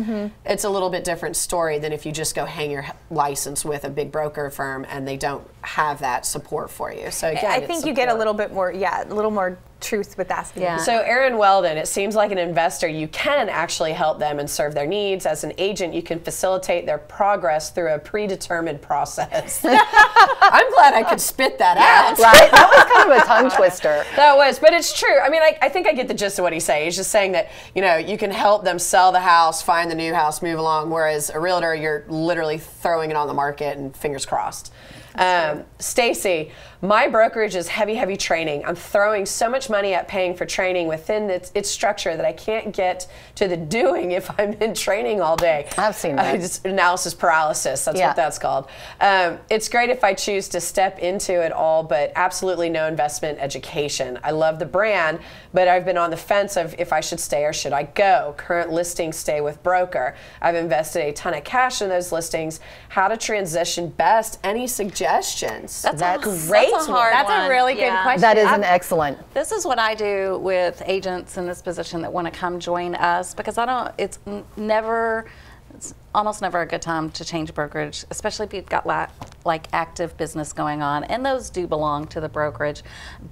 it's a little bit different story than if you just go hang your license with a big broker firm and they don't have that support for you. So again, I think you get a little bit more, a little more truth with asking. Yeah. So Erin Weldon, it seems like an investor, you can actually help them and serve their needs. As an agent, you can facilitate their progress through a predetermined process. I'm glad I could spit that out. Right? That was kind of a tongue twister. That was, but it's true. I mean, I think I get the gist of what he's saying. He's just saying that, you know, you can help them sell the house, find the new house, move along, whereas a realtor, you're literally throwing it on the market and fingers crossed. Stacy, my brokerage is heavy training. I'm throwing so much money at paying for training within its structure that I can't get to the doing if I'm in training all day. I've seen that. It's analysis paralysis, that's what that's called. It's great if I choose to step into it all, but absolutely no investment education. I love the brand, but I've been on the fence of if I should stay or should I go. Current listings stay with broker. I've invested a ton of cash in those listings. How to transition best? Any suggestions? That's great. That's a hard That's one. a really good question. That is an excellent. This is what I do with agents in this position that want to come join us, because it's almost never a good time to change brokerage, especially if you've got like active business going on, and those do belong to the brokerage.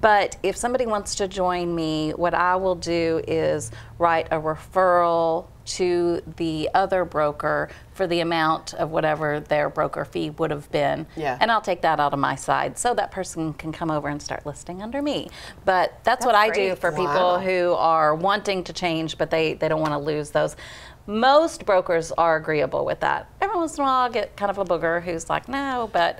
But if somebody wants to join me, what I will do is write a referral to the other broker for the amount of whatever their broker fee would have been. And I'll take that out of my side so that person can come over and start listing under me. But that's what I do for people who are wanting to change, but they don't want to lose those. Most brokers are agreeable with that. Every once in a while, I'll get kind of a booger who's like, no, but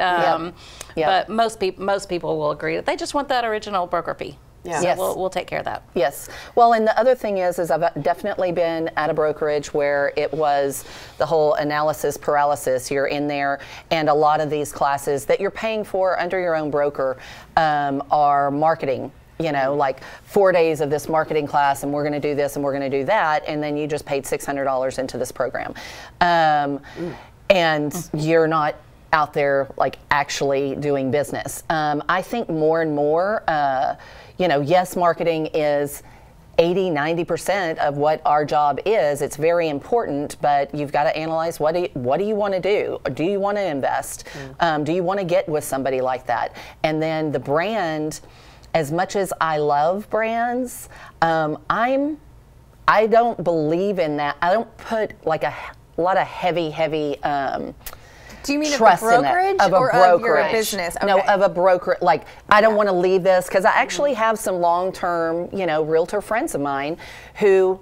but most people will agree that they just want that original broker fee. So we'll take care of that. Yes. Well, and the other thing is I've definitely been at a brokerage where it was the whole analysis paralysis. You're in there, and a lot of these classes that you're paying for under your own broker are marketing. You know, like 4 days of this marketing class, and we're going to do this and we're going to do that, and then you just paid $600 into this program, and you're not out there like actually doing business. I think more and more, you know, yes, marketing is 80–90% of what our job is. It's very important, but you've got to analyze what do you want to do? Do you want to invest? Do you want to get with somebody like that? And then the brand. As much as I love brands, I don't believe in that. I don't put like a lot of heavy do you mean trust of a brokerage in or of your business? Okay. No, of a broker. Like, I don't want to leave this, because I actually have some long-term, you know, realtor friends of mine who,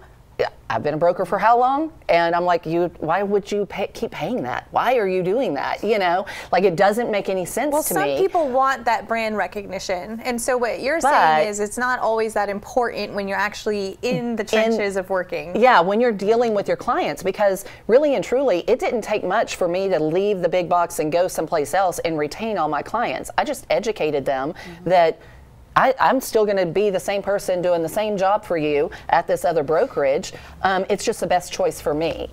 I've been a broker for how long? And I'm like, why would you keep paying that? Why are you doing that? You know, like, it doesn't make any sense to me. Well, some people want that brand recognition. And so what you're saying is it's not always that important when you're actually in the trenches of working. Yeah, when you're dealing with your clients, because really and truly, it didn't take much for me to leave the big box and go someplace else and retain all my clients. I just educated them that I'm still going to be the same person doing the same job for you at this other brokerage. It's just the best choice for me.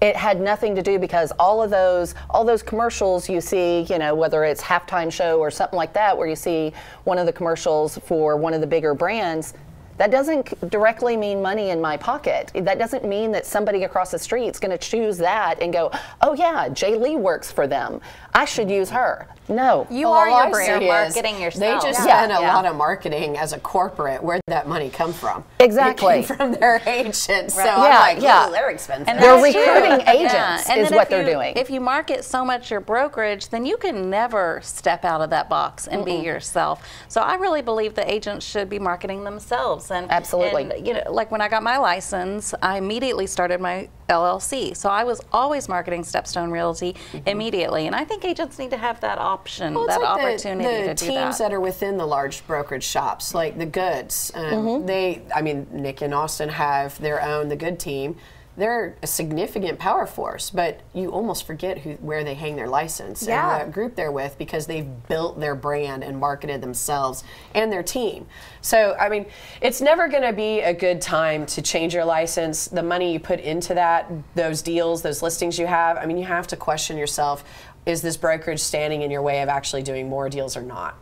It had nothing to do, because all those commercials you see, you know, whether it's halftime show or something like that, where you see one of the commercials for one of the bigger brands, that doesn't directly mean money in my pocket. That doesn't mean that somebody across the street is going to choose that and go, oh yeah, Jay Lee works for them, I should use her. No. You are your brand. You're marketing yourself. They just spend a lot of marketing as a corporate. Where'd that money come from? Exactly. It came from their agents. Right. So I'm like, they're expensive. And they're recruiting agents is what they're doing. If you market so much your brokerage, then you can never step out of that box and be yourself. So I really believe the agents should be marketing themselves. And absolutely. And, you know, like when I got my license, I immediately started my LLC. So I was always marketing Stepstone Realty immediately, and I think agents need to have that option, that opportunity to do that. The teams that are within the large brokerage shops, like the Goods, I mean, Nick and Austin have their own, the Good team. They're a significant power force, but you almost forget where they hang their license and the group they're with, because they've built their brand and marketed themselves and their team. So, I mean, it's never going to be a good time to change your license. The money you put into that, those deals, those listings you have, I mean, you have to question yourself, is this brokerage standing in your way of actually doing more deals or not?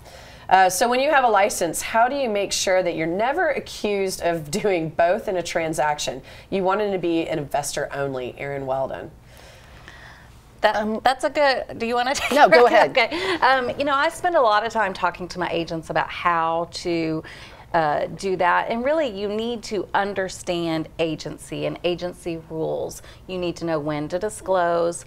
So when you have a license, how do you make sure that you're never accused of doing both in a transaction? You want it to be an investor only, Erin Weldon. That's a good, do you want to take No, go ahead. Okay. You know, I spend a lot of time talking to my agents about how to do that, and really you need to understand agency and agency rules. You need to know when to disclose.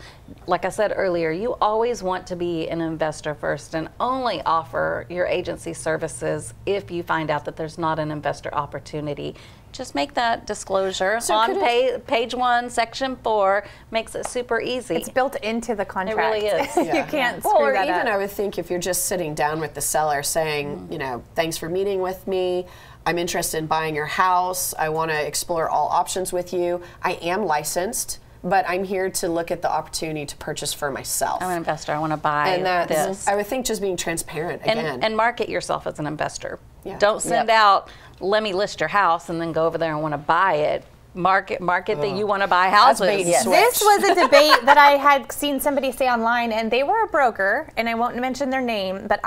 Like I said earlier, you always want to be an investor first and only offer your agency services if you find out that there's not an investor opportunity. Just make that disclosure on page 1, section 4. Makes it super easy. It's built into the contract. It really is. You can't screw or that even up. I would think if you're just sitting down with the seller saying, you know, thanks for meeting with me. I'm interested in buying your house. I want to explore all options with you. I am licensed, but I'm here to look at the opportunity to purchase for myself. I'm an investor. I want to buy And that's, this. I would think just being transparent again. And market yourself as an investor. Yeah. Don't send out, let me list your house, and then go over there and want to buy it. Market that you want to buy houses. That's bait and switch. This was a debate that I had seen somebody say online, and they were a broker, and I won't mention their name, but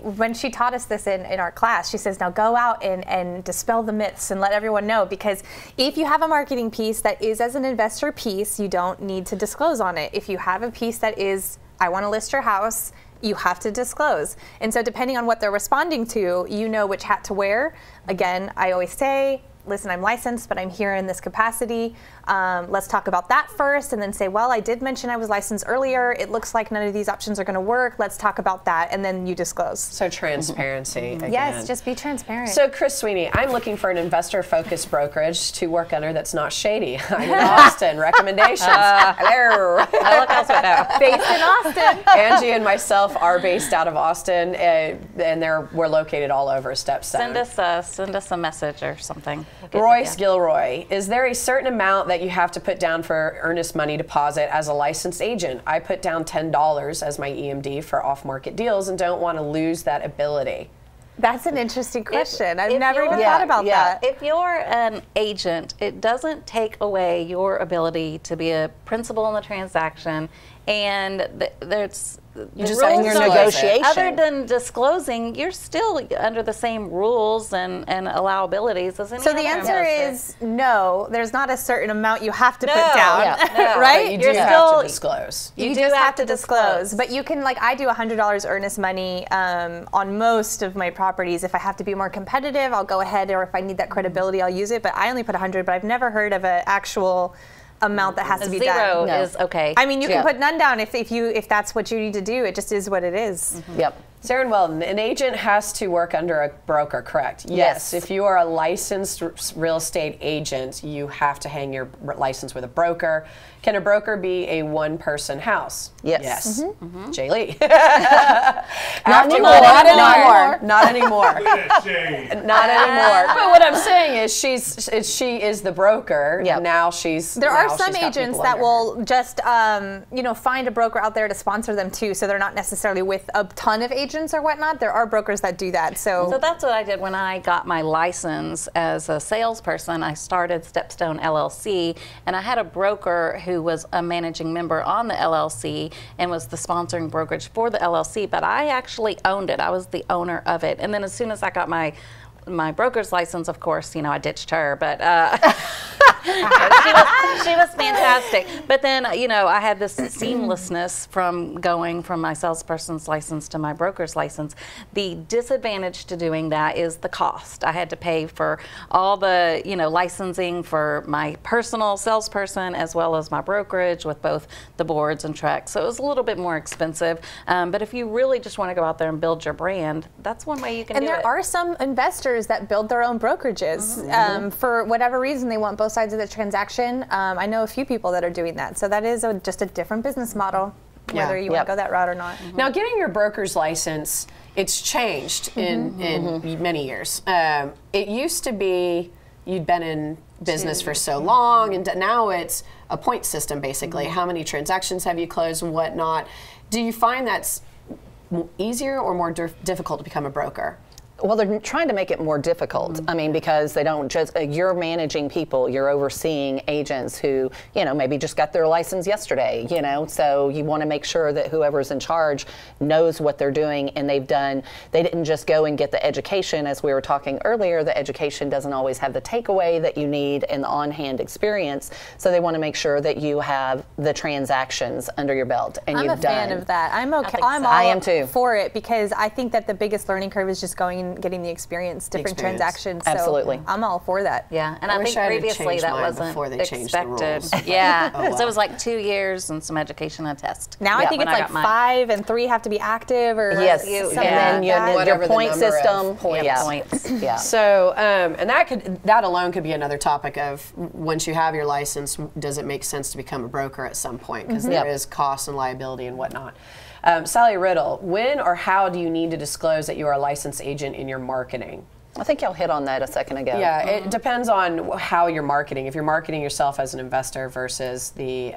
when she taught us this in our class, she says, now go out and dispel the myths and let everyone know, because if you have a marketing piece that is as an investor piece, you don't need to disclose on it. If you have a piece that is, I want to list your house, you have to disclose. And so depending on what they're responding to, you know which hat to wear. Again, I always say, listen, I'm licensed, but I'm here in this capacity. Let's talk about that first, and then say, well, I did mention I was licensed earlier. It looks like none of these options are going to work. Let's talk about that, and then you disclose. So transparency again. Yes, just be transparent. So Chris Sweeney, I'm looking for an investor-focused brokerage to work under that's not shady. I'm in Austin. Recommendations. Hello. I look elsewhere now. Based in Austin. Angie and myself are based out of Austin, and we're located all over Stepstone. Send us a message or something. Royce Gilroy, is there a certain amount that you have to put down for earnest money deposit as a licensed agent? I put down $10 as my EMD for off-market deals and don't want to lose that ability. That's an interesting question. I've if never even you're- thought about that. If you're an agent, it doesn't take away your ability to be a principal in the transaction, and there's You're just saying your negotiation. Other than disclosing, you're still under the same rules and allowabilities as any So other the answer investor. is no. There's not a certain amount you have to put down, no. right? But you You're do have still- to disclose. You do just have have to to disclose. disclose. But you can, like, I do $100 earnest money on most of my properties. If I have to be more competitive, I'll go ahead, or if I need that credibility, I'll use it. But I only put 100. But I've never heard of an actual amount that has to be Zero done. is okay. I mean, you can put none down if that's what you need to do. It just is what it is. Yep. Sarah Weldon, an agent has to work under a broker, correct? Yes. If you are a licensed real estate agent, you have to hang your license with a broker. Can a broker be a one-person house? Yes. Yes. Jay Lee. Not anymore. Not anymore. Not Not anymore. Shade. Not anymore. But what I'm saying is she is the broker. Yep. Now she's. There now are she's some got agents people that under will just, find a broker out there to sponsor them too, so they're not necessarily with a ton of agents or whatnot. There are brokers that do that. So that's what I did when I got my license as a salesperson. I started Stepstone LLC, and I had a broker who was a managing member on the LLC and was the sponsoring brokerage for the LLC, but I actually owned it. I was the owner of it. And then as soon as I got my broker's license, of course, I ditched her, but she was fantastic. But then, I had this seamlessness from going from my salesperson's license to my broker's license. The disadvantage to doing that is the cost. I had to pay for all the, licensing for my personal salesperson as well as my brokerage with both the boards and treks. So it was a little bit more expensive. But if you really just want to go out there and build your brand, that's one way you can do it. And there are some investors that build their own brokerages. For whatever reason, they want both sides of of the transaction. I know a few people that are doing that. So that is just a different business model, whether you want to go that route or not. Now, getting your broker's license, it's changed in many years. It used to be you'd been in business for so long, and now it's a point system, basically. How many transactions have you closed and whatnot? Do you find that's easier or more difficult to become a broker? Well, they're trying to make it more difficult. I mean, because they don't just, you're managing people, you're overseeing agents who, maybe just got their license yesterday, so you want to make sure that whoever's in charge knows what they're doing, and they didn't just go and get the education. As we were talking earlier, the education doesn't always have the takeaway that you need and the on-hand experience, so they want to make sure that you have the transactions under your belt and I'm you've done. I'm a fan of that. I'm okay. I am too. For it, because I think that the biggest learning curve is just going and getting the experience, different transactions. Absolutely. So I'm all for that. Yeah, and I think previously that wasn't before they changed the expected. rules. Yeah, because it was like 2 years and some education and a test. Now I think it's like 5 and 3 have to be active, or yes, something and then Whatever your point the number system. of points. Yeah. Points. Yeah. So, and that alone could be another topic of, once you have your license, does it make sense to become a broker at some point? Because there is cost and liability and whatnot. Sally Riddle, when or how do you need to disclose that you are a licensed agent in your marketing? I think y'all hit on that a second ago. Yeah, it depends on how you're marketing. If you're marketing yourself as an investor versus the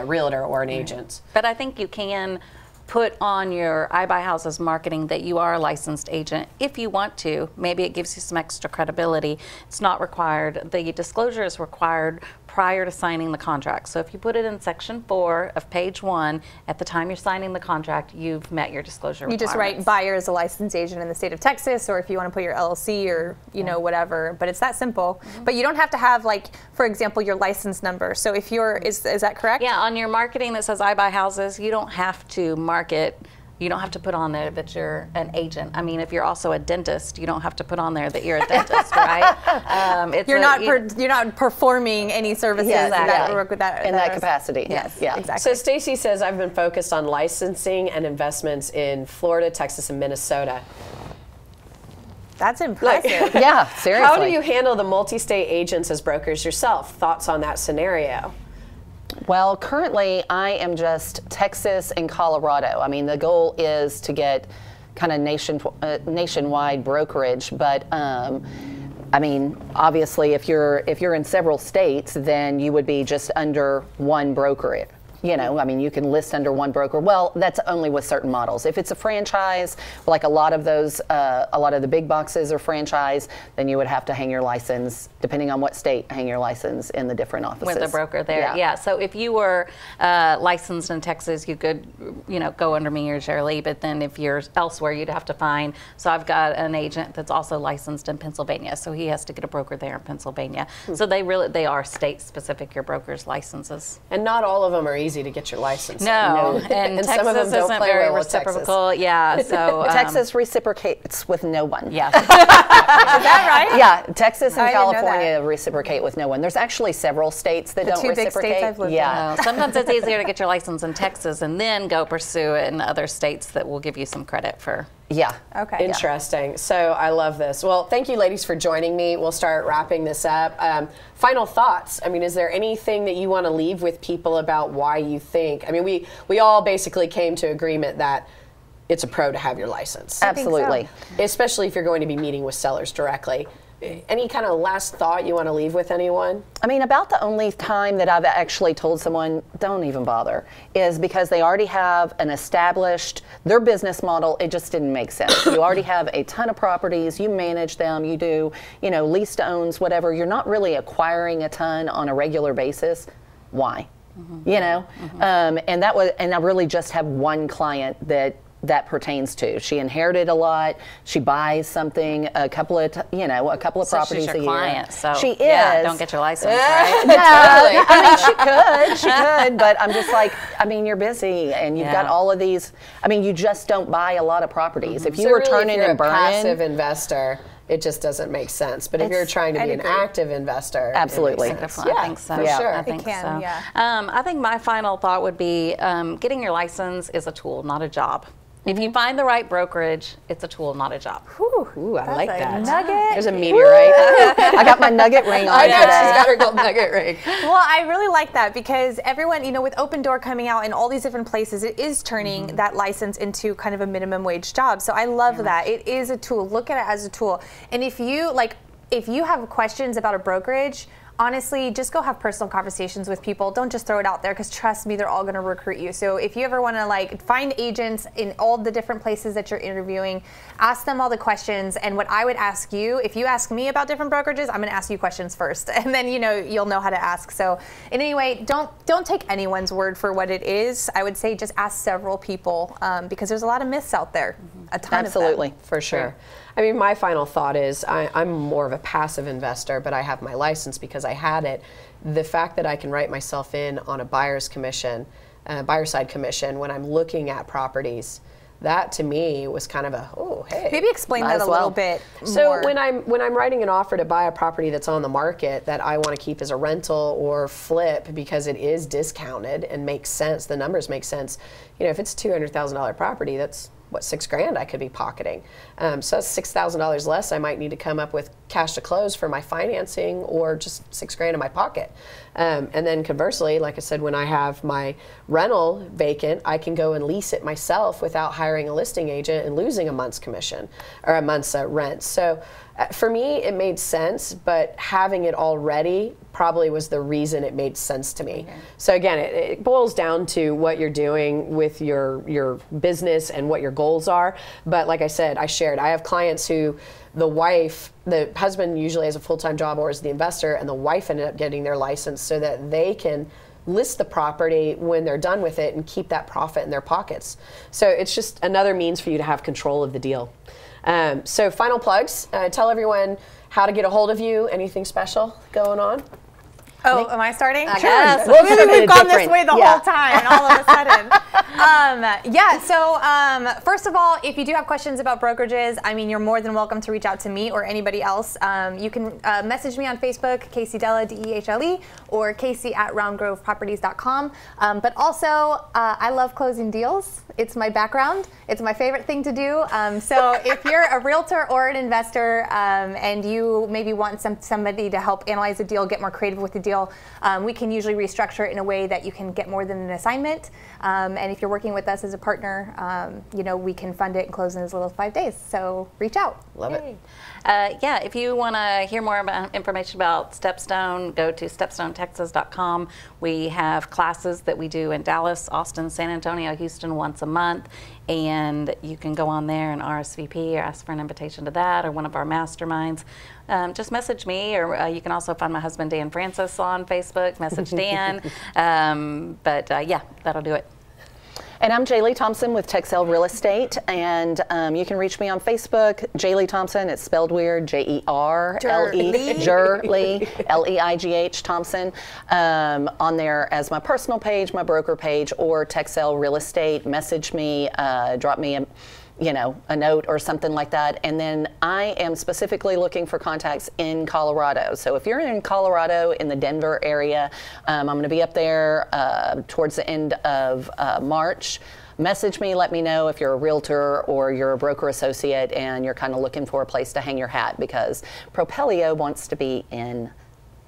realtor or an agent. But I think you can put on your I Buy Houses marketing that you are a licensed agent if you want to. Maybe it gives you some extra credibility. It's not required. The disclosure is required prior to signing the contract. So if you put it in section 4 of page 1, at the time you're signing the contract, you've met your disclosure requirements. You just write buyer as a licensed agent in the state of Texas, or if you want to put your LLC or whatever, but it's that simple. But you don't have to have, like, for example, your license number. So if you're, is that correct? Yeah, on your marketing that says I Buy Houses, you don't have to market. You don't have to put on there that you're an agent. I mean, if you're also a dentist, you don't have to put on there that you're a dentist, right? You're not performing any services that work with that in that capacity. Yes, yeah, exactly. So Stacy says, I've been focused on licensing and investments in Florida, Texas, and Minnesota. That's impressive. Yeah, seriously. How do you handle the multi-state agents as brokers yourself? Thoughts on that scenario? Well, currently I am just Texas and Colorado. I mean, the goal is to get kind of nationwide brokerage, but I mean, obviously, if you're in several states, then you would be just under one brokerage. I mean, you can list under one broker. Well, that's only with certain models. If it's a franchise, like a lot of the big boxes are franchise, then you would have to hang your license, depending on what state, hang your license in the different offices. With a broker there, yeah. So if you were licensed in Texas, you could, go under me or Shirley, but then if you're elsewhere, you'd have to find. So I've got an agent that's also licensed in Pennsylvania, so he has to get a broker there in Pennsylvania. So they are state specific, your broker's licenses. And not all of them are easy to get your license. No, and and Texas some of them don't isn't play very well with reciprocal. Yeah, so Texas reciprocates with no one. Yeah, Is that right? Yeah, Texas and I didn't know California reciprocate with no one. There's actually several states that don't two big reciprocate. states I've lived in. Yeah. sometimes it's easier to get your license in Texas and then go pursue it in other states that will give you some credit for. Yeah. Okay. Interesting. So I love this. Well, thank you, ladies, for joining me. We'll start wrapping this up. Final thoughts. I mean, is there anything that you want to leave with people about why you think? I mean, we all basically came to agreement that it's a pro to have your license. Absolutely. Especially if you're going to be meeting with sellers directly. Any kind of last thought you want to leave with anyone? I mean, about the only time that I've actually told someone, don't even bother, is because they already have an established, their business model, it just didn't make sense. You already have a ton of properties, you manage them, you do, lease to owns, whatever. You're not really acquiring a ton on a regular basis. Why? Mm-hmm. And I really just have one client that pertains to. She inherited a lot. She buys something, a couple of properties she's your a year. Client, so she is. Yeah, don't get your license, right? No, I mean, she could, but I'm just like, I mean, you're busy and you've got all of these. I mean, you just don't buy a lot of properties. If you were really, turning if you're and burning, a passive investor, it just doesn't make sense. But if you're trying to be an active investor, absolutely. it makes sense. I think so. For sure. I think can, so. yeah. I think my final thought would be getting your license is a tool, not a job. If you find the right brokerage, it's a tool, not a job. Ooh, I like that. Nugget. There's a meteorite. I got my nugget ring on I know, today. she's got her gold nugget ring. Well, I really like that because everyone, you know, with Open Door coming out in all these different places, it is turning that license into kind of a minimum wage job. So I love that. It is a tool. Look at it as a tool. And if you have questions about a brokerage, honestly, just go have personal conversations with people. Don't just throw it out there, because trust me, they're all going to recruit you. So if you ever want to like find agents in all the different places that you're interviewing, ask them all the questions. And what I would ask you, if you ask me about different brokerages, I'm going to ask you questions first, and then you'll know how to ask. So anyway, don't take anyone's word for what it is. I would say just ask several people, because there's a lot of myths out there. A ton Absolutely, of them. For sure. I mean, my final thought is I'm more of a passive investor, but I have my license because I had it. The fact that I can write myself in on a buyer's commission, buyer side commission, when I'm looking at properties, that to me was kind of a, oh, hey. Maybe explain that a little bit more. So when I'm writing an offer to buy a property that's on the market that I want to keep as a rental or flip because it is discounted and makes sense, the numbers make sense. If it's a $200,000 property, that's what, $6,000 I could be pocketing. So that's $6,000 less I might need to come up with cash to close for my financing, or just $6,000 in my pocket. And then conversely, like I said, when I have my rental vacant, I can go and lease it myself without hiring a listing agent and losing a month's commission or a month's rent. So for me, it made sense, but having it already probably was the reason it made sense to me. Okay. So again, it boils down to what you're doing with your business and what your goals are. But like I said, I have clients who the husband usually has a full-time job or is the investor, and the wife ended up getting their license so that they can list the property when they're done with it and keep that profit in their pockets. So it's just another means for you to have control of the deal. So final plugs, tell everyone how to get a hold of you, anything special going on? Oh, am I starting? Sure. Well, maybe we've gone this way the whole time, and all of a sudden. So first of all, if you do have questions about brokerages, I mean, you're more than welcome to reach out to me or anybody else. You can message me on Facebook, Casey Della, Dehle, or Casey@roundgroveproperties.com. But also, I love closing deals. It's my background. It's my favorite thing to do. So if you're a realtor or an investor, and you maybe want somebody to help analyze a deal, get more creative with the deal, we can usually restructure it in a way that you can get more than an assignment. And if you're working with us as a partner, we can fund it and close in as little as 5 days. So reach out. Love it. Yeah, if you want to hear more about information about Stepstone, go to stepstonetexas.com. We have classes that we do in Dallas, Austin, San Antonio, Houston once a month. And you can go on there and RSVP or ask for an invitation to that, or one of our masterminds. Just message me, or you can also find my husband Dan Francis on Facebook. Message Dan. Yeah, that'll do it. And I'm Jaylee Thompson with Texel Real Estate, and you can reach me on Facebook, Jaylee Thompson. It's spelled weird, Jerleigh, Leigh Thompson. On there as my personal page, my broker page, or Texel Real Estate. Message me, drop me a note or something like that. And then I am specifically looking for contacts in Colorado. So if you're in Colorado, in the Denver area, I'm going to be up there towards the end of March. Message me, let me know if you're a realtor or you're a broker associate and you're kind of looking for a place to hang your hat, because Propelio wants to be in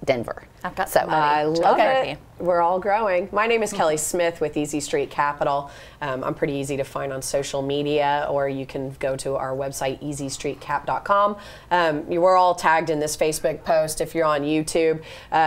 Denver. I've got somebody. I love it. You. We're all growing. My name is Kelly Smith with Easy Street Capital. I'm pretty easy to find on social media, or you can go to our website, easystreetcap.com. We're all tagged in this Facebook post. If you're on YouTube,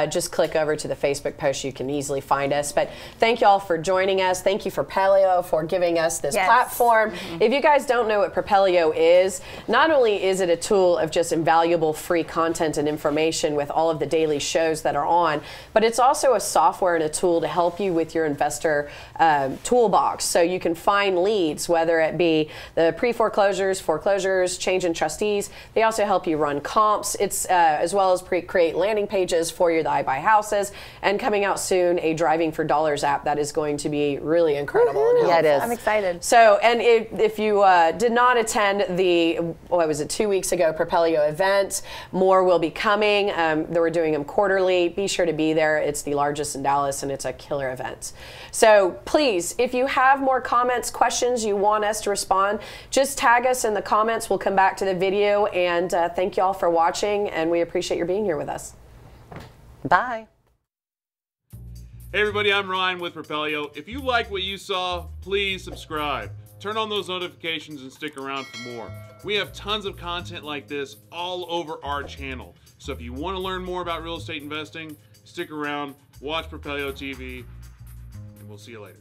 just click over to the Facebook post. You can easily find us. But thank you all for joining us. Thank you for Propelio for giving us this platform. If you guys don't know what Propelio is, not only is it a tool of just invaluable free content and information with all of the daily shows that are on, but it's also a software and a tool to help you with your investor toolbox. So you can find leads, whether it be the pre-foreclosures, foreclosures, change in trustees. They also help you run comps. It's as well as create landing pages for your I Buy Houses, and coming out soon, a Driving for Dollars app that is going to be really incredible. And yeah, it is. I'm excited. So, and if you did not attend the, what was it, 2 weeks ago, Propelio event, more will be coming. We're doing them quarterly. week. Be sure to be there. It's the largest in Dallas, and it's a killer event. So please, if you have more comments, questions, you want us to respond, just tag us in the comments. We'll come back to the video, and thank you all for watching, and we appreciate your being here with us. Bye. Hey everybody, I'm Ryan with Propelio. If you like what you saw, please subscribe. Turn on those notifications and stick around for more. We have tons of content like this all over our channel. So if you want to learn more about real estate investing, stick around, watch Propelio TV, and we'll see you later.